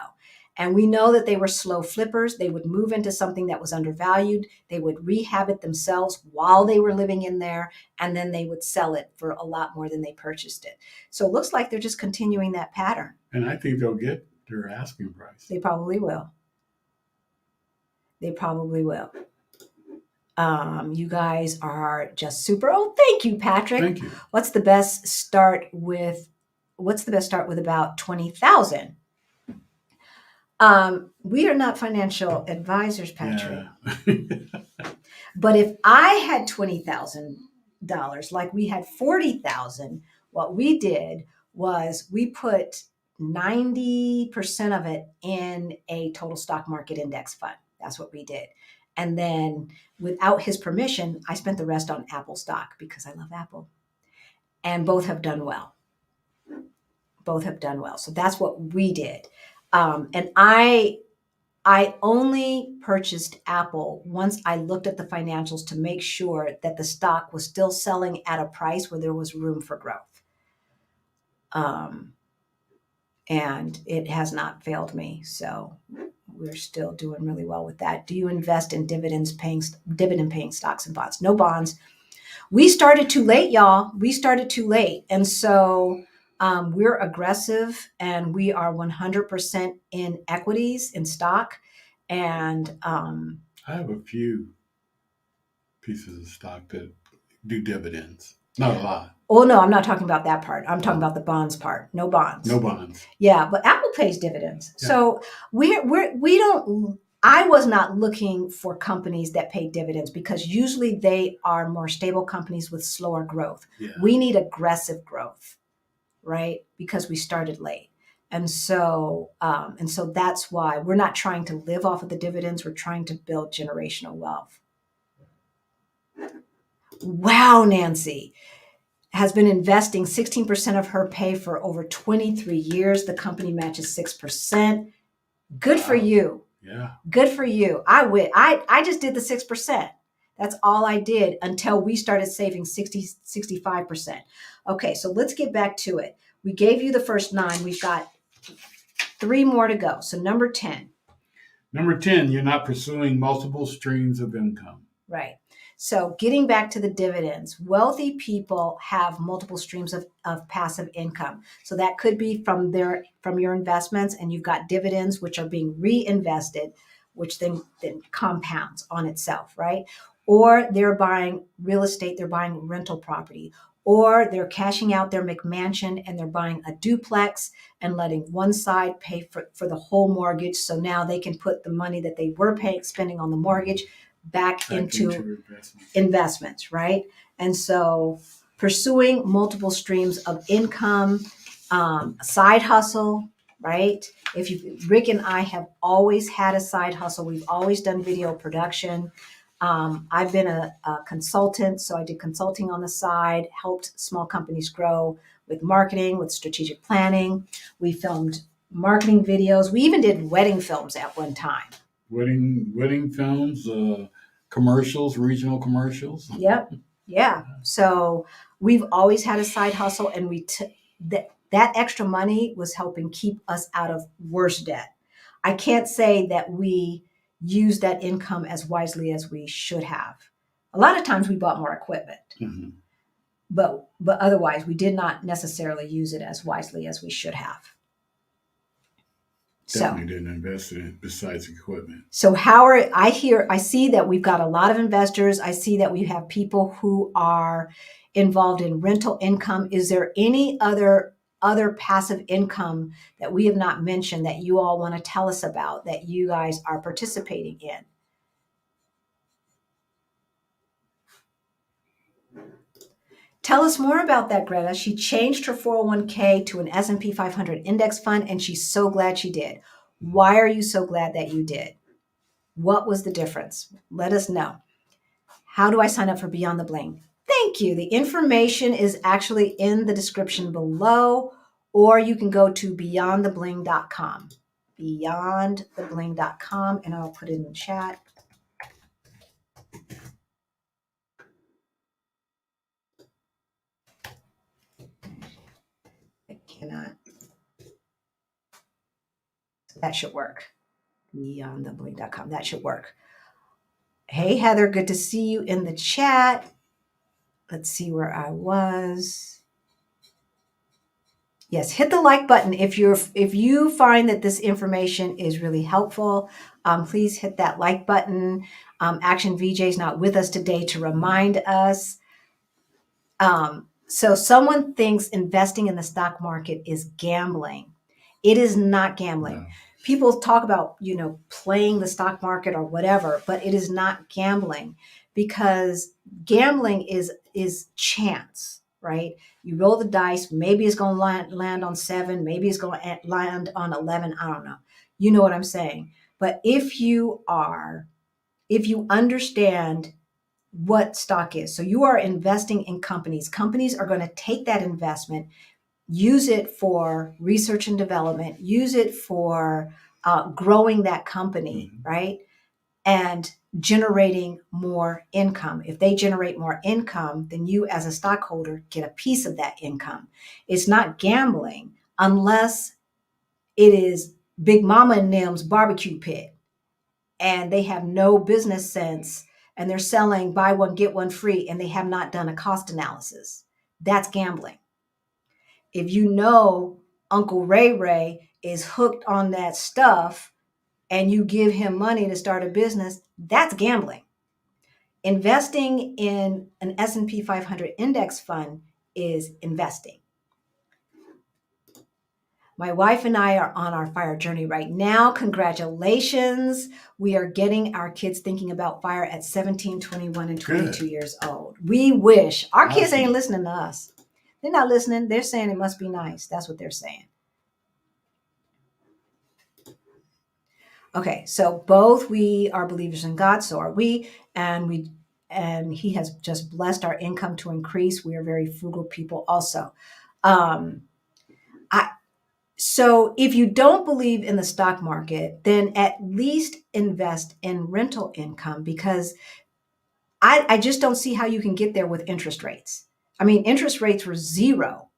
And we know that they were slow flippers. They would move into something that was undervalued. They would rehab it themselves while they were living in there, and then they would sell it for a lot more than they purchased it. So it looks like they're just continuing that pattern. And I think they'll get their asking price. They probably will. They probably will. You guys are just super. Oh, thank you, Patrick. Thank you. What's the best start with about 20,000? We are not financial advisors, Patrick. Yeah. But if I had $20,000, like we had 40,000, what we did was we put 90% of it in a total stock market index fund. That's what we did. And then without his permission, I spent the rest on Apple stock because I love Apple. And both have done well. Both have done well. So that's what we did. And I only purchased Apple once I looked at the financials to make sure that the stock was still selling at a price where there was room for growth. And it has not failed me. So we're still doing really well with that. Do you invest in dividend paying stocks and bonds? No bonds. We started too late, y'all. We started too late. And so we're aggressive and we are 100% in equities, in stock. And I have a few pieces of stock that do dividends. Not a lot. Oh, no, I'm not talking about that part. I'm talking about the bonds part. No bonds. No bonds. Yeah, but Apple pays dividends. Yeah. So we don't. I was not looking for companies that pay dividends because usually they are more stable companies with slower growth. Yeah. We need aggressive growth, right? Because we started late. And so that's why we're not trying to live off of the dividends. We're trying to build generational wealth. Wow, Nancy has been investing 16% of her pay for over 23 years. The company matches 6%. Good for you. Yeah. Good for you. I just did the 6%. That's all I did until we started saving 65%. Okay, so let's get back to it. We gave you the first 9. We've got 3 more to go. So number 10. Number 10, you're not pursuing multiple streams of income. Right. So getting back to the dividends, wealthy people have multiple streams of passive income. So that could be from your investments, and you've got dividends, which are being reinvested, which then compounds on itself, right? Or they're buying real estate, they're buying rental property, or they're cashing out their McMansion and they're buying a duplex and letting one side pay for the whole mortgage. So now they can put the money that they were spending on the mortgage back into investments, right? And so pursuing multiple streams of income, side hustle, right? Rick and I have always had a side hustle. We've always done video production. I've been a consultant, so I did consulting on the side, helped small companies grow with marketing, with strategic planning. We filmed marketing videos. We even did wedding films at one time. Wedding films, commercials, regional commercials. Yep. Yeah. So we've always had a side hustle, and that extra money was helping keep us out of worse debt. I can't say that we use that income as wisely as we should have. A lot of times we bought more equipment, mm-hmm. but otherwise we did not necessarily use it as wisely as we should have. Definitely didn't invest in it besides equipment. So Howard, I see that we've got a lot of investors. I see that we have people who are involved in rental income. Is there any other passive income that we have not mentioned that you all want to tell us about that you guys are participating in? Tell us more about that, Greta. She changed her 401k to an S&P 500 index fund, and she's so glad she did. Why are you so glad that you did? What was the difference? Let us know. How do I sign up for Beyond the Bling? Thank you. The information is actually in the description below, or you can go to beyondthebling.com. Beyondthebling.com, and I'll put it in the chat. I cannot. That should work. beyondthebling.com. That should work. Hey, Heather, good to see you in the chat. Let's see where I was. Yes, hit the like button if you find that this information is really helpful. Please hit that like button. Action VJ is not with us today to remind us. So someone thinks investing in the stock market is gambling. It is not gambling. No. People talk about, playing the stock market or whatever, but it is not gambling, because gambling is chance, right? You roll the dice, maybe it's going to land on 7, maybe it's going to land on 11, I don't know. You know what I'm saying? But if you understand what stock is. So you are investing in companies. Companies are going to take that investment, use it for research and development, use it for growing that company, right? And generating more income. If they generate more income, then you as a stockholder get a piece of that income. It's not gambling unless it is Big Mama and them's barbecue pit and they have no business sense and they're selling buy one, get one free, and they have not done a cost analysis. That's gambling. If you know Uncle Ray is hooked on that stuff and you give him money to start a business, that's gambling. Investing in an S&P 500 index fund is investing. My wife and I are on our fire journey right now. Congratulations. We are getting our kids thinking about fire at 17, 21, and 22 years old. We wish. Our kids ain't listening to us. They're not listening. They're saying it must be nice. That's what they're saying. Okay, so both we are believers in God, so are we, and He has just blessed our income to increase. We are very frugal people also. So if you don't believe in the stock market, then at least invest in rental income, because I just don't see how you can get there with interest rates. I mean, interest rates were 0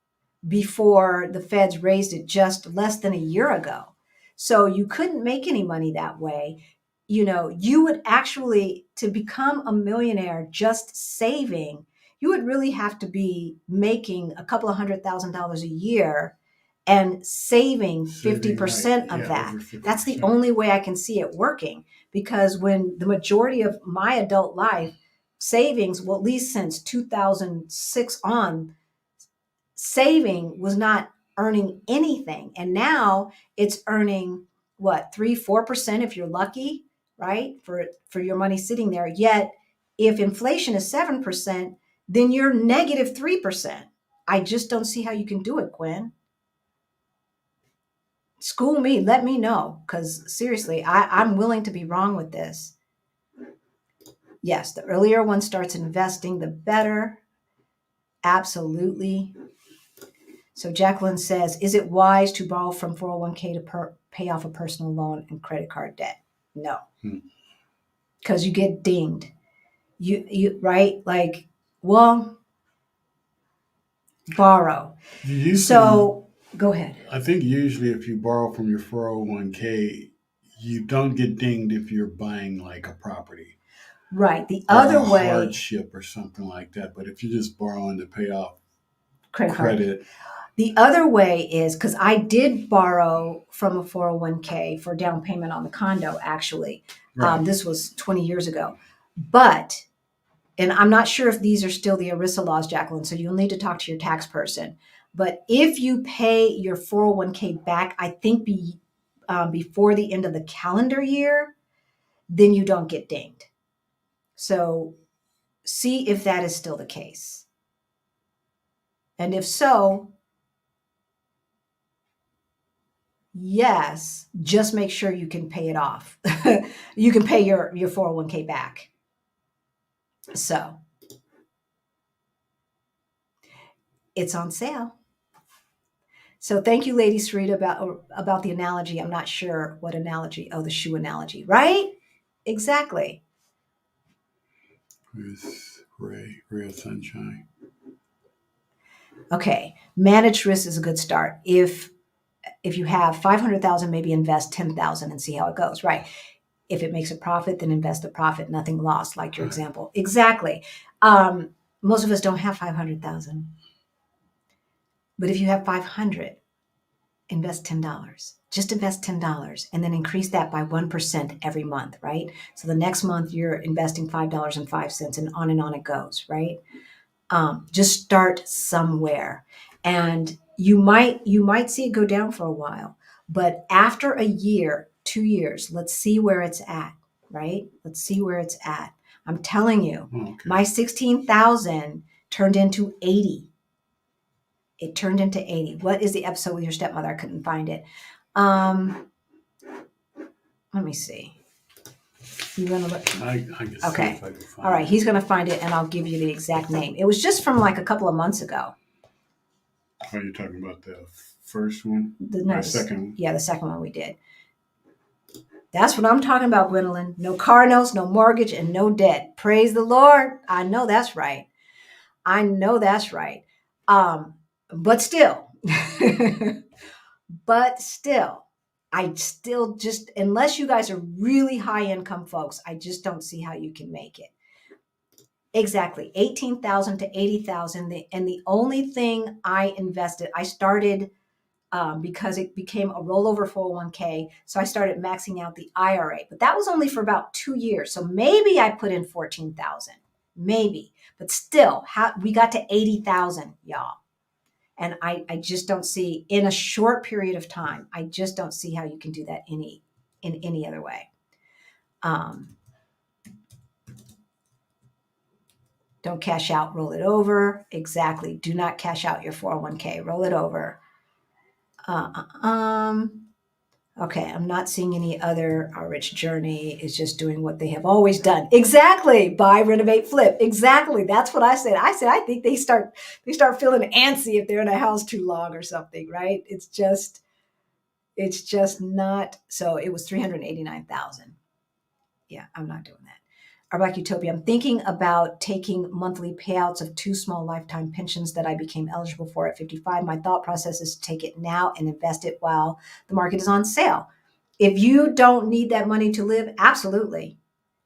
before the Feds raised it just less than a year ago. So you couldn't make any money that way. You would actually, to become a millionaire just saving, you would really have to be making a couple of $100,000 a year and saving 50% of that. That's the only way I can see it working, because when the majority of my adult life savings, well, at least since 2006 on, saving was not earning anything. And now it's earning what, 3-4% if you're lucky, right? For your money sitting there. Yet if inflation is 7%, then you're negative 3%. I just don't see how you can do it, Gwen. School me, let me know, because seriously, I'm willing to be wrong with this. Yes, the earlier one starts investing, the better. Absolutely. So Jacqueline says, is it wise to borrow from 401k to pay off a personal loan and credit card debt? No, because you get dinged. You right? Like, well, borrow. So go ahead. I think usually if you borrow from your 401k, you don't get dinged if you're buying like a property. Right. The other way, hardship or something like that. But if you're just borrowing to pay off credit. The other way is, because I did borrow from a 401k for down payment on the condo, actually. Right. This was 20 years ago. But, and I'm not sure if these are still the ERISA laws, Jacqueline, so you'll need to talk to your tax person. But if you pay your 401k back, I think before the end of the calendar year, then you don't get dinged. So see if that is still the case. And if so, yes, just make sure you can pay it off. You can pay your 401k back. So it's on sale. So thank you, Lady Sarita, about the analogy. I'm not sure what analogy. Oh, the shoe analogy, right? Exactly. With ray of sunshine. Okay, managed risk is a good start. If if you have 500,000, maybe invest 10,000 and see how it goes, right? If it makes a profit, then invest the profit, nothing lost, like your example. Exactly. Most of us don't have 500,000. But if you have 500, invest $10. Just invest $10 and then increase that by 1% every month, right? So the next month you're investing $5.05 and on it goes, right? Just start somewhere. And you might see it go down for a while, but after a year, 2 years, let's see where it's at, right? Let's see where it's at. I'm telling you, my 16,000 turned into 80. It turned into 80. What is the episode with your stepmother? I couldn't find it. Let me see. You gonna look? I can see Okay. if I can find All right. it. He's gonna find it, and I'll give you the exact name. It was just from like a couple of months ago. Are you talking about the first one? The second one? Yeah, the second one we did. That's what I'm talking about, Gwendolyn. No car notes, no mortgage, and no debt. Praise the Lord. I know that's right. I know that's right. But still, I still just, unless you guys are really high income folks, I just don't see how you can make it. Exactly. 18,000 to 80,000. And the only thing I invested, I started because it became a rollover 401k. So I started maxing out the IRA, but that was only for about 2 years. So maybe I put in 14,000, maybe, but still we got to 80,000, y'all. And I just don't see, in a short period of time, I just don't see how you can do that in any other way. Don't cash out, roll it over. Exactly. Do not cash out your 401k, roll it over. Okay, I'm not seeing any other. Our Rich Journey is just doing what they have always done. Exactly. Buy, renovate, flip. Exactly. That's what I said. I think they start feeling antsy if they're in a house too long or something, right? It's just not. So it was 389,000. Yeah, I'm not doing that. Our Black Utopia. I'm thinking about taking monthly payouts of 2 small lifetime pensions that I became eligible for at 55. My thought process is to take it now and invest it while the market is on sale. If you don't need that money to live, absolutely.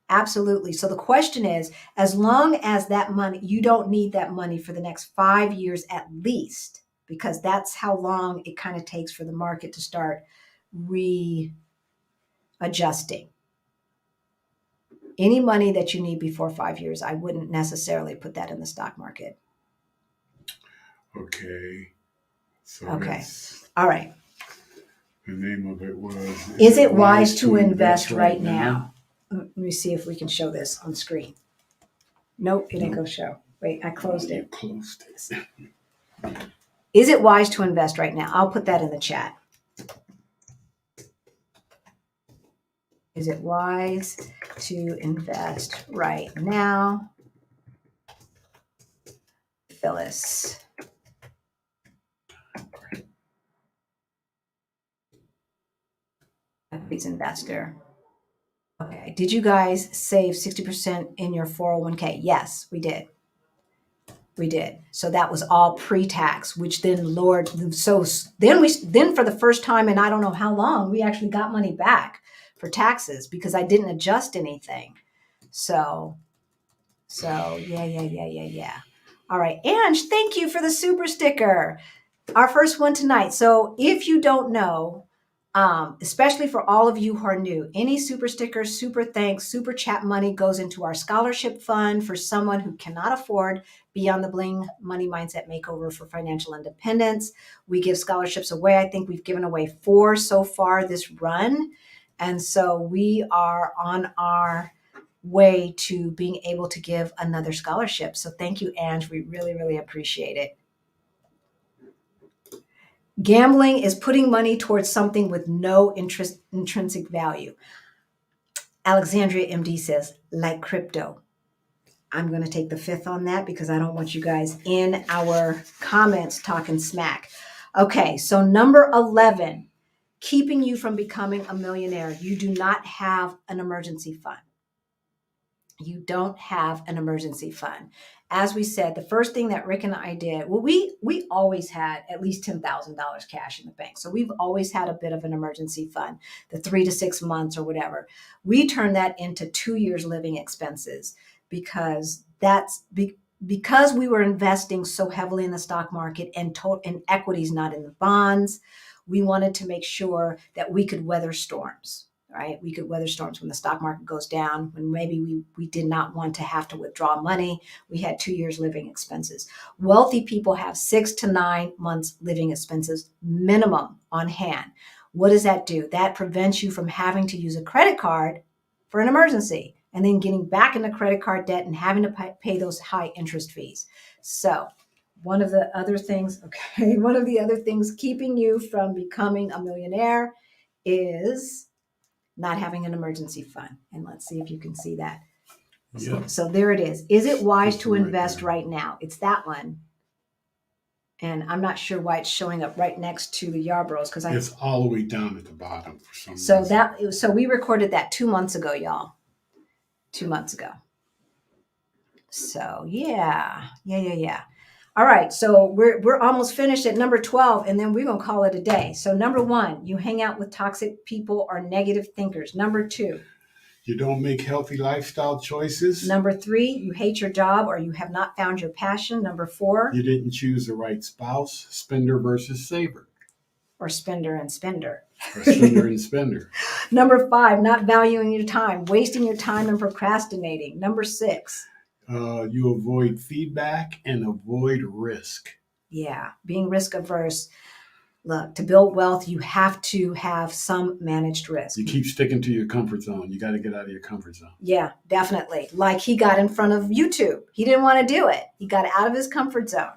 Absolutely. So the question is, as long as that money, you don't need that money for the next 5 years at least, because that's how long it kind of takes for the market to start readjusting. Any money that you need before 5 years, I wouldn't necessarily put that in the stock market. Okay. So okay. All right. The name of it was Is it wise to invest right now? Let me see if we can show this on screen. Nope, it ain't gonna show. Wait, I closed it. You closed it. Is it wise to invest right now? I'll put that in the chat. Is it wise to invest right now? Phyllis. Please, investor. Okay. Did you guys save 60% in your 401k? Yes, we did. We did. So that was all pre-tax, which then lowered. So then for the first time in I don't know how long, we actually got money back for taxes because I didn't adjust anything. So yeah. All right. Ange, thank you for the super sticker. Our first one tonight. So if you don't know, especially for all of you who are new, any super sticker, super thanks, super chat money goes into our scholarship fund for someone who cannot afford Beyond the Bling Money Mindset Makeover for Financial Independence. We give scholarships away. I think we've given away 4 so far this run. And so we are on our way to being able to give another scholarship. So thank you, Ange. We really, really appreciate it. Gambling is putting money towards something with no intrinsic value. Alexandria MD says, like crypto. I'm going to take the 5th on that because I don't want you guys in our comments talking smack. Okay, so number 11, keeping you from becoming a millionaire. You do not have an emergency fund. You don't have an emergency fund. as we said, the first thing that Rick and I did, well, we always had at least $10,000 cash in the bank. So we've always had a bit of an emergency fund, the 3 to 6 months or whatever. We turned that into 2 years living expenses because because we were investing so heavily in the stock market and equities, not in the bonds. We wanted to make sure that we could weather storms. Right? We could weather storms when the stock market goes down, when maybe we did not want to have to withdraw money. We had 2 years living expenses. Wealthy people have 6 to 9 months living expenses minimum on hand. What does that do? That prevents you from having to use a credit card for an emergency and then getting back into credit card debt and having to pay those high interest fees. So one of the other things keeping you from becoming a millionaire is not having an emergency fund. And let's see if you can see that. Yep. So there it is. Is it wise to right invest there. right now? It's that one. And I'm not sure why it's showing up right next to the Yarboroughs because it's all the way down at the bottom for some reason. So we recorded that 2 months ago, y'all. 2 months ago. So yeah. All right, so we're almost finished at number 12, and then we're going to call it a day. So number 1, you hang out with toxic people or negative thinkers. Number 2, you don't make healthy lifestyle choices. Number 3, you hate your job or you have not found your passion. Number 4, you didn't choose the right spouse, spender versus saver. Or spender and spender. Or spender and spender. Number 5, not valuing your time, wasting your time and procrastinating. Number 6, you avoid feedback and avoid risk. Yeah, being risk averse. Look, to build wealth, you have to have some managed risk. You keep sticking to your comfort zone. You got to get out of your comfort zone. Yeah, definitely. Like he got in front of YouTube. He didn't want to do it. He got out of his comfort zone.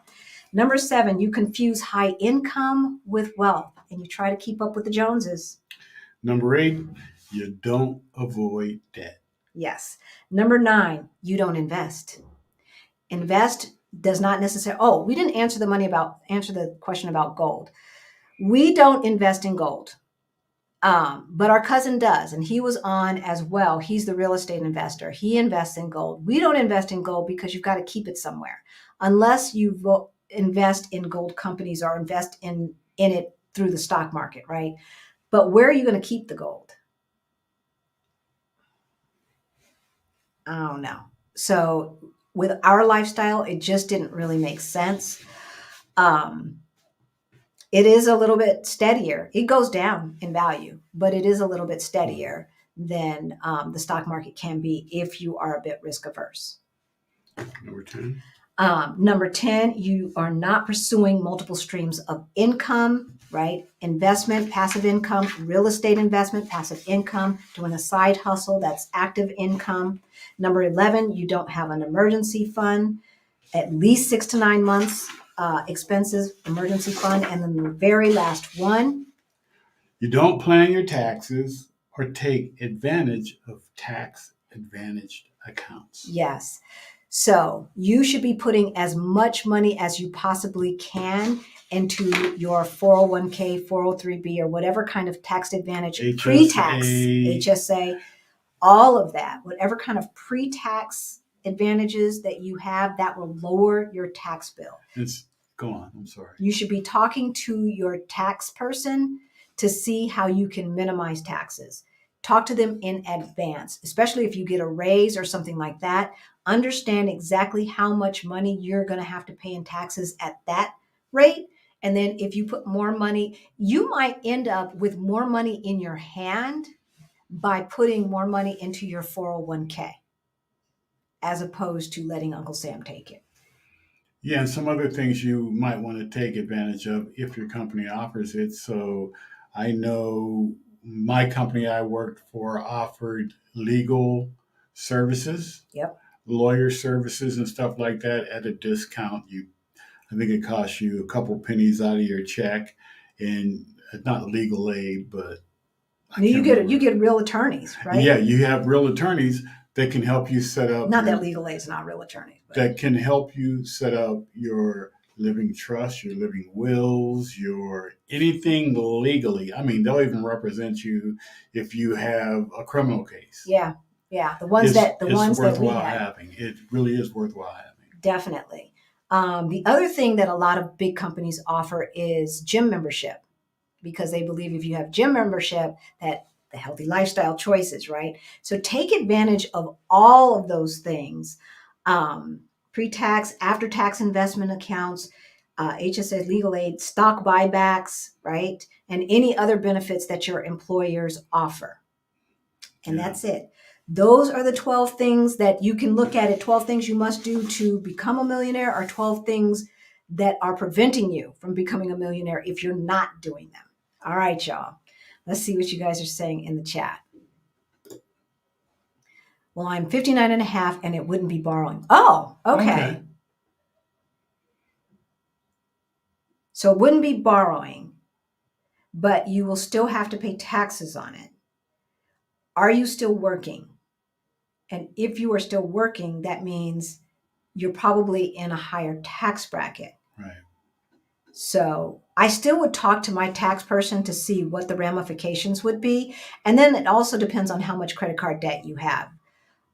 Number 7, you confuse high income with wealth and you try to keep up with the Joneses. Number 8, you don't avoid debt. Yes. Number 9, you don't invest. Invest does not necessarily, we didn't answer the question about gold. We don't invest in gold. But our cousin does, and he was on as well. He's the real estate investor. He invests in gold. We don't invest in gold because you've got to keep it somewhere. Unless you invest in gold companies or invest in it through the stock market, right? But where are you going to keep the gold? I don't know. So with our lifestyle, it just didn't really make sense. It is a little bit steadier. It goes down in value, but it is a little bit steadier than the stock market can be if you are a bit risk averse. Number 10. Number 10, you are not pursuing multiple streams of income, right? Investment, passive income, real estate investment, passive income, doing a side hustle, that's active income. Number 11, you don't have an emergency fund, at least 6 to 9 months expenses, emergency fund. And then the very last one, you don't plan your taxes or take advantage of tax advantaged accounts. Yes. So you should be putting as much money as you possibly can into your 401k, 403b, or whatever kind of tax advantage, pre-tax, HSA, all of that, whatever kind of pre-tax advantages that you have, that will lower your tax bill. Go on, I'm sorry. You should be talking to your tax person to see how you can minimize taxes. Talk to them in advance, especially if you get a raise or something like that. Understand exactly how much money you're going to have to pay in taxes at that rate. And then if you put more money, you might end up with more money in your hand by putting more money into your 401k as opposed to letting Uncle Sam take it. Yeah, and some other things you might want to take advantage of if your company offers it. So I know my company I worked for offered legal services, lawyer services and stuff like that at a discount. I think it costs you a couple pennies out of your check, and not legal aid, but you get real attorneys, right? Yeah, you have real attorneys that can help you set up. Not that legal aid is not real attorneys. But. That can help you set up your living trust, your living wills, your anything legally. I mean, they'll even represent you if you have a criminal case. Yeah. The ones that we have. Having. It really is worthwhile having. Definitely. The other thing that a lot of big companies offer is gym membership, because they believe if you have gym membership, that the healthy lifestyle choices, right? So take advantage of all of those things. Um, Pre-tax, after-tax investment accounts, HSA legal aid, stock buybacks, right? And any other benefits that your employers offer. And Yeah. that's it. Those are the 12 things that you can look at it. 12 things you must do to become a millionaire, or 12 things that are preventing you from becoming a millionaire if you're not doing them. All right, y'all. Let's see what you guys are saying in the chat. Well, I'm 59 and a half and it wouldn't be borrowing. Oh, okay. So it wouldn't be borrowing, but you will still have to pay taxes on it. Are you still working? And if you are still working, that means you're probably in a higher tax bracket. Right. So I still would talk to my tax person to see what the ramifications would be. And then it also depends on how much credit card debt you have.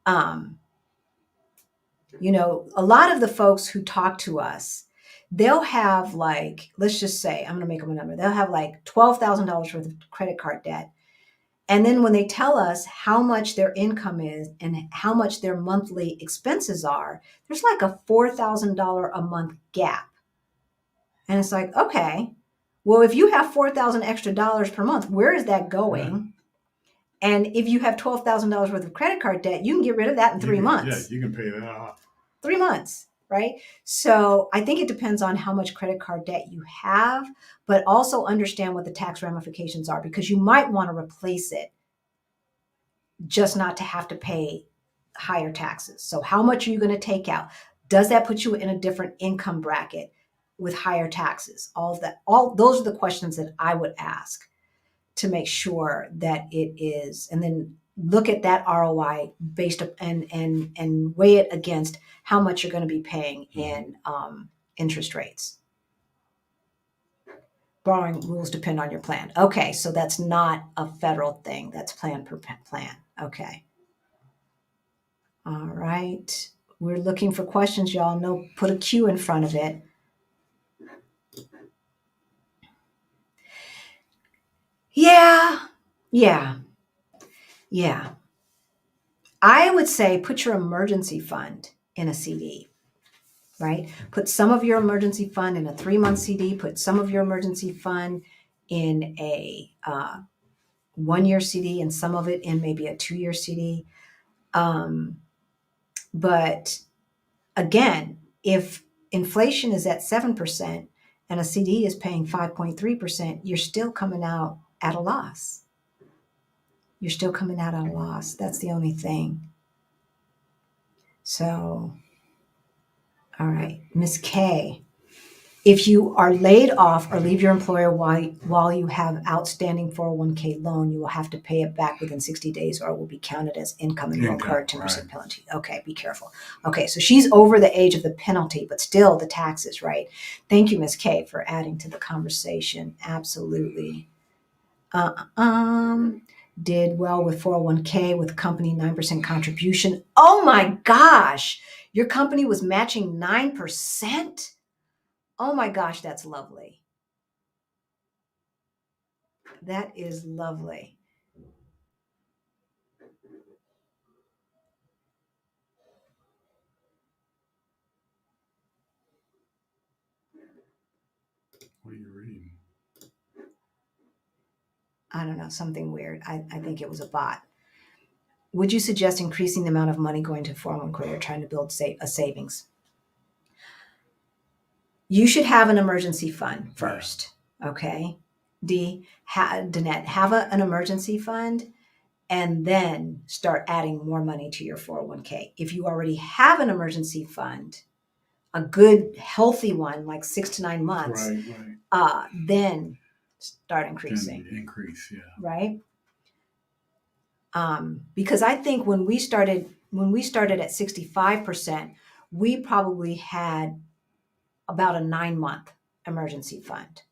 A lot of the folks who talk to us, they'll have like, let's just say, I'm going to make them a number. They'll have like $12,000 worth of credit card debt. And then when they tell us how much their income is and how much their monthly expenses are, there's like a $4,000 a month gap. And it's like, okay, well, if you have $4,000 extra dollars per month, where is that going? Right. And if you have $12,000 worth of credit card debt, you can get rid of that in 3 months. Yeah, you can pay that off. 3 months, right? So I think it depends on how much credit card debt you have, but also understand what the tax ramifications are, because you might want to replace it just not to have to pay higher taxes. So how much are you going to take out? Does that put you in a different income bracket with higher taxes? All those are the questions that I would ask to make sure that it is, and then look at that ROI based up and weigh it against how much you're going to be paying in interest rates. Borrowing rules depend on your plan. Okay, so that's not a federal thing. That's plan per plan. Okay. All right. We're looking for questions, y'all. No, put a Q in front of it. Yeah. I would say put your emergency fund in a CD, right? Put some of your emergency fund in a 3-month CD. Put some of your emergency fund in a 1-year CD, and some of it in maybe a 2-year CD. But again, if inflation is at 7% and a CD is paying 5.3%, you're still coming out at a loss. You're still coming out at a loss. That's the only thing. So, all right, Miss K. If you are laid off or leave your employer while you have outstanding 401k loan, you will have to pay it back within 60 days or it will be counted as income and will incur a 10% penalty. Okay, be careful. Okay, so she's over the age of the penalty, but still the taxes, right? Thank you, Ms. K, for adding to the conversation. Absolutely. Did well with 401k with company 9% contribution. Oh my gosh, your company was matching 9%? Oh my gosh, that's lovely. That is lovely. What are you reading? I don't know, something weird. I think it was a bot. Would you suggest increasing the amount of money going to 401k or trying to build a savings? You should have an emergency fund first, okay? Danette, have an emergency fund and then start adding more money to your 401k. If you already have an emergency fund, a good healthy one, like 6 to 9 months, then start increasing. Increase, yeah. Right? Because I think when we started at 65%, we probably had about a 9-month emergency fund.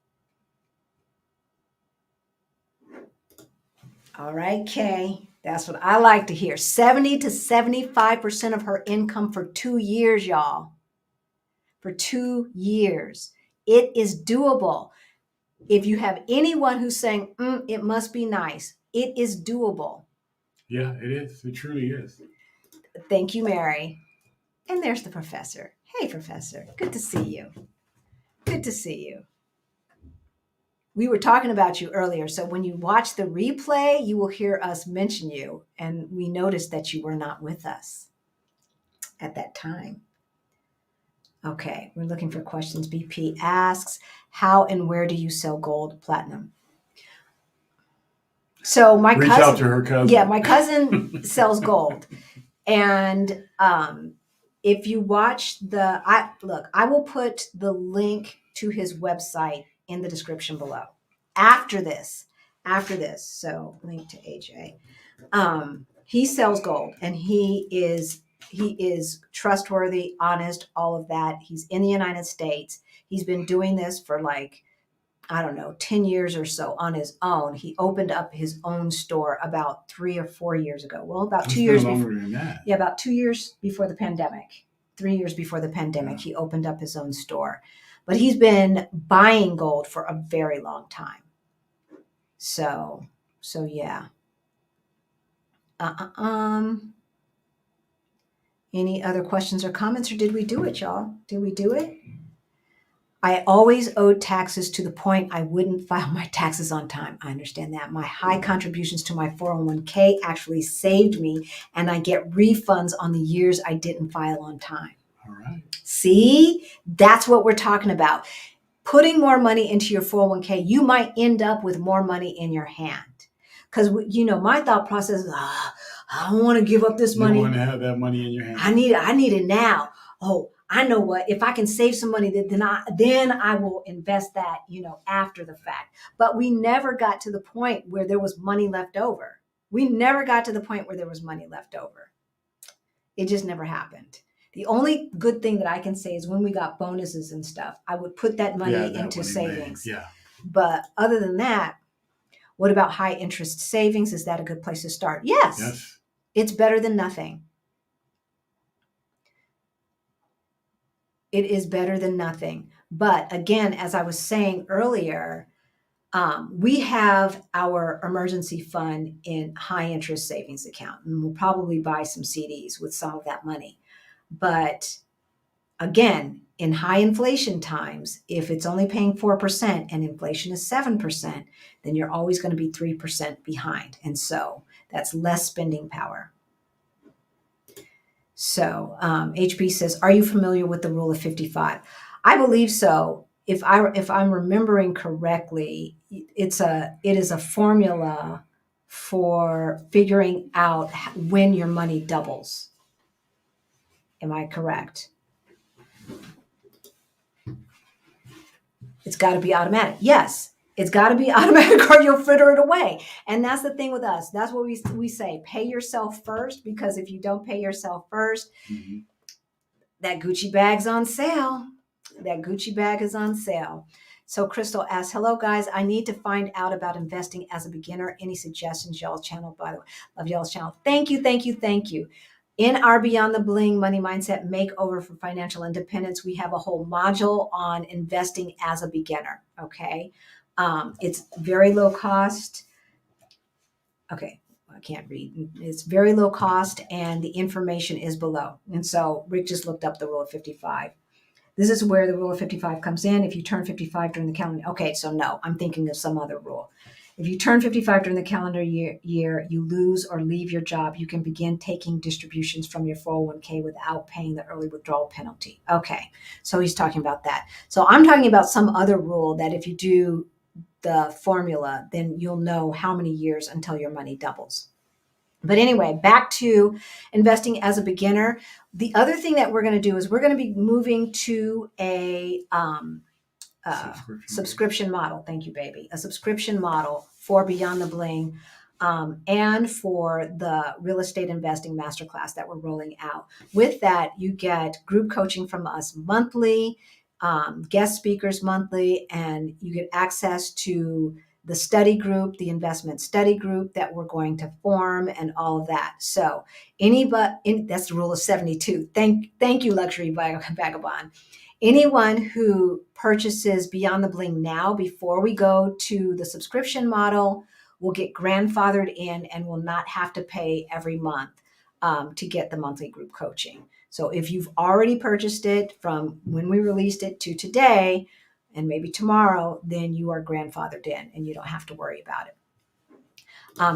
All right, Kay, that's what I like to hear. 70 to 75% of her income for 2 years, y'all. for 2 years. It is doable. If you have anyone who's saying, it must be nice, it is doable. Yeah, it is. It truly is. Thank you, Mary. And there's the professor. Hey, professor. Good to see you. Good to see you. We were talking about you earlier. So when you watch the replay, you will hear us mention you. And we noticed that you were not with us at that time. Okay, we're looking for questions. BP asks, how and where do you sell gold, platinum? So my Reach cousin, out to her cousin. Yeah, my cousin sells gold. And if you watch I will put the link to his website in the description below. After this. So link to AJ. He sells gold, and he is trustworthy, honest, all of that. He's in the United States. He's been doing this for 10 years or so on his own. He opened up his own store about 3 or 4 years ago. Well, about 2 years before. Than that. Yeah, about 2 years before the pandemic. 3 years before the pandemic, He opened up his own store. But he's been buying gold for a very long time. So yeah. Any other questions or comments, or did we do it, y'all? Did we do it? I always owed taxes to the point I wouldn't file my taxes on time. I understand that. My high contributions to my 401k actually saved me, and I get refunds on the years I didn't file on time. All right. See, that's what we're talking about. Putting more money into your 401k, you might end up with more money in your hand. Because, my thought process is, I don't want to give up this money. You want to have that money in your hand. I need it now. Oh, I know what, if I can save some money, then I will invest that, after the fact. But we never got to the point where there was money left over. It just never happened. The only good thing that I can say is when we got bonuses and stuff, I would put that money into savings. Yeah. But other than that, what about high interest savings? Is that a good place to start? Yes. It's better than nothing. It is better than nothing. But again, as I was saying earlier, we have our emergency fund in high interest savings account, and we'll probably buy some CDs with some of that money. But again, in high inflation times, if it's only paying 4% and inflation is 7%, then you're always going to be 3% behind. And so that's less spending power. So HB says, are you familiar with the rule of 55? I believe so. If I'm remembering correctly, it is a formula for figuring out when your money doubles. Am I correct? It's got to be automatic. Yes, it's got to be automatic or you'll fritter it away. And that's the thing with us. That's what we say. Pay yourself first, because if you don't pay yourself first, that Gucci bag's on sale. That Gucci bag is on sale. So Crystal asks, hello, guys. I need to find out about investing as a beginner. Any suggestions? Y'all's channel, by the way. Love y'all's channel. Thank you, thank you, thank you. In our Beyond the Bling Money Mindset Makeover for Financial Independence, we have a whole module on investing as a beginner, okay? It's very low cost. Okay, I can't read. It's very low cost, and the information is below. And so Rick just looked up the rule of 55. This is where the rule of 55 comes in. If you turn 55 during the calendar, okay, so no, I'm thinking of some other rule. If you turn 55 during the calendar year, you lose or leave your job, you can begin taking distributions from your 401k without paying the early withdrawal penalty. Okay, so he's talking about that. So I'm talking about some other rule that if you do the formula, then you'll know how many years until your money doubles. But anyway, back to investing as a beginner. The other thing that we're going to do is we're going to be moving to a subscription model. Thank you, baby. A subscription model for Beyond the Bling and for the real estate investing masterclass that we're rolling out. With that, you get group coaching from us monthly, guest speakers monthly, and you get access to the study group, the investment study group that we're going to form, and all of that. So that's the rule of 72. Thank you, Luxury Vagabond. Anyone who purchases Beyond the Bling now before we go to the subscription model will get grandfathered in and will not have to pay every month to get the monthly group coaching. So if you've already purchased it from when we released it to today and maybe tomorrow, then you are grandfathered in and you don't have to worry about it.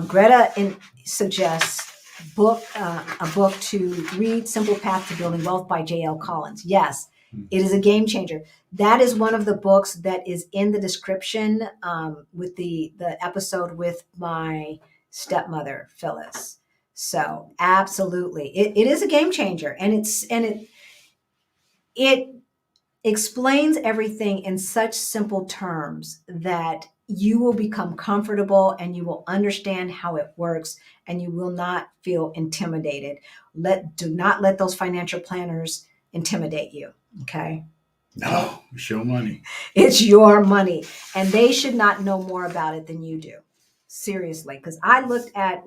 Greta suggests a book to read, Simple Path to Building Wealth by J.L. Collins. Yes, it is a game changer. That is one of the books that is in the description with the episode with my stepmother, Phyllis. So absolutely, it is a game changer, and it explains everything in such simple terms that you will become comfortable and you will understand how it works and you will not feel intimidated. Do not let those financial planners intimidate you. Okay. No, it's your money. It's your money. And they should not know more about it than you do. Seriously. Because I looked at,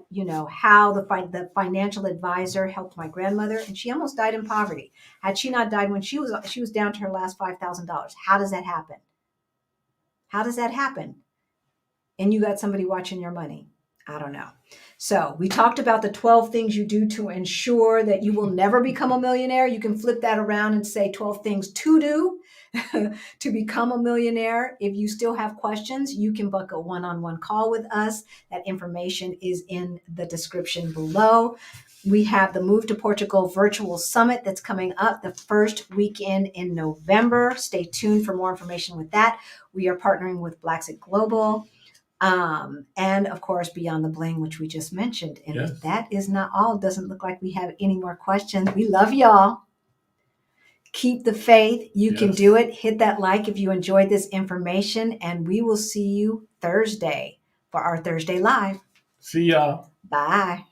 how the financial advisor helped my grandmother, and she almost died in poverty. Had she not died when she was down to her last $5,000. How does that happen? How does that happen? And you got somebody watching your money. I don't know. So we talked about the 12 things you do to ensure that you will never become a millionaire. You can flip that around and say 12 things to do to become a millionaire. If you still have questions, you can book a one-on-one call with us. That information is in the description below. We have the Move to Portugal Virtual Summit that's coming up the first weekend in November. Stay tuned for more information with that. We are partnering with Black's Global. And of course, Beyond the Bling, which we just mentioned. And Yes. if that is not all, doesn't look like we have any more questions. We love y'all. Keep the faith. You can Yes. do it. Hit that like if you enjoyed this information. And we will see you Thursday for our Thursday Live. See y'all. Bye.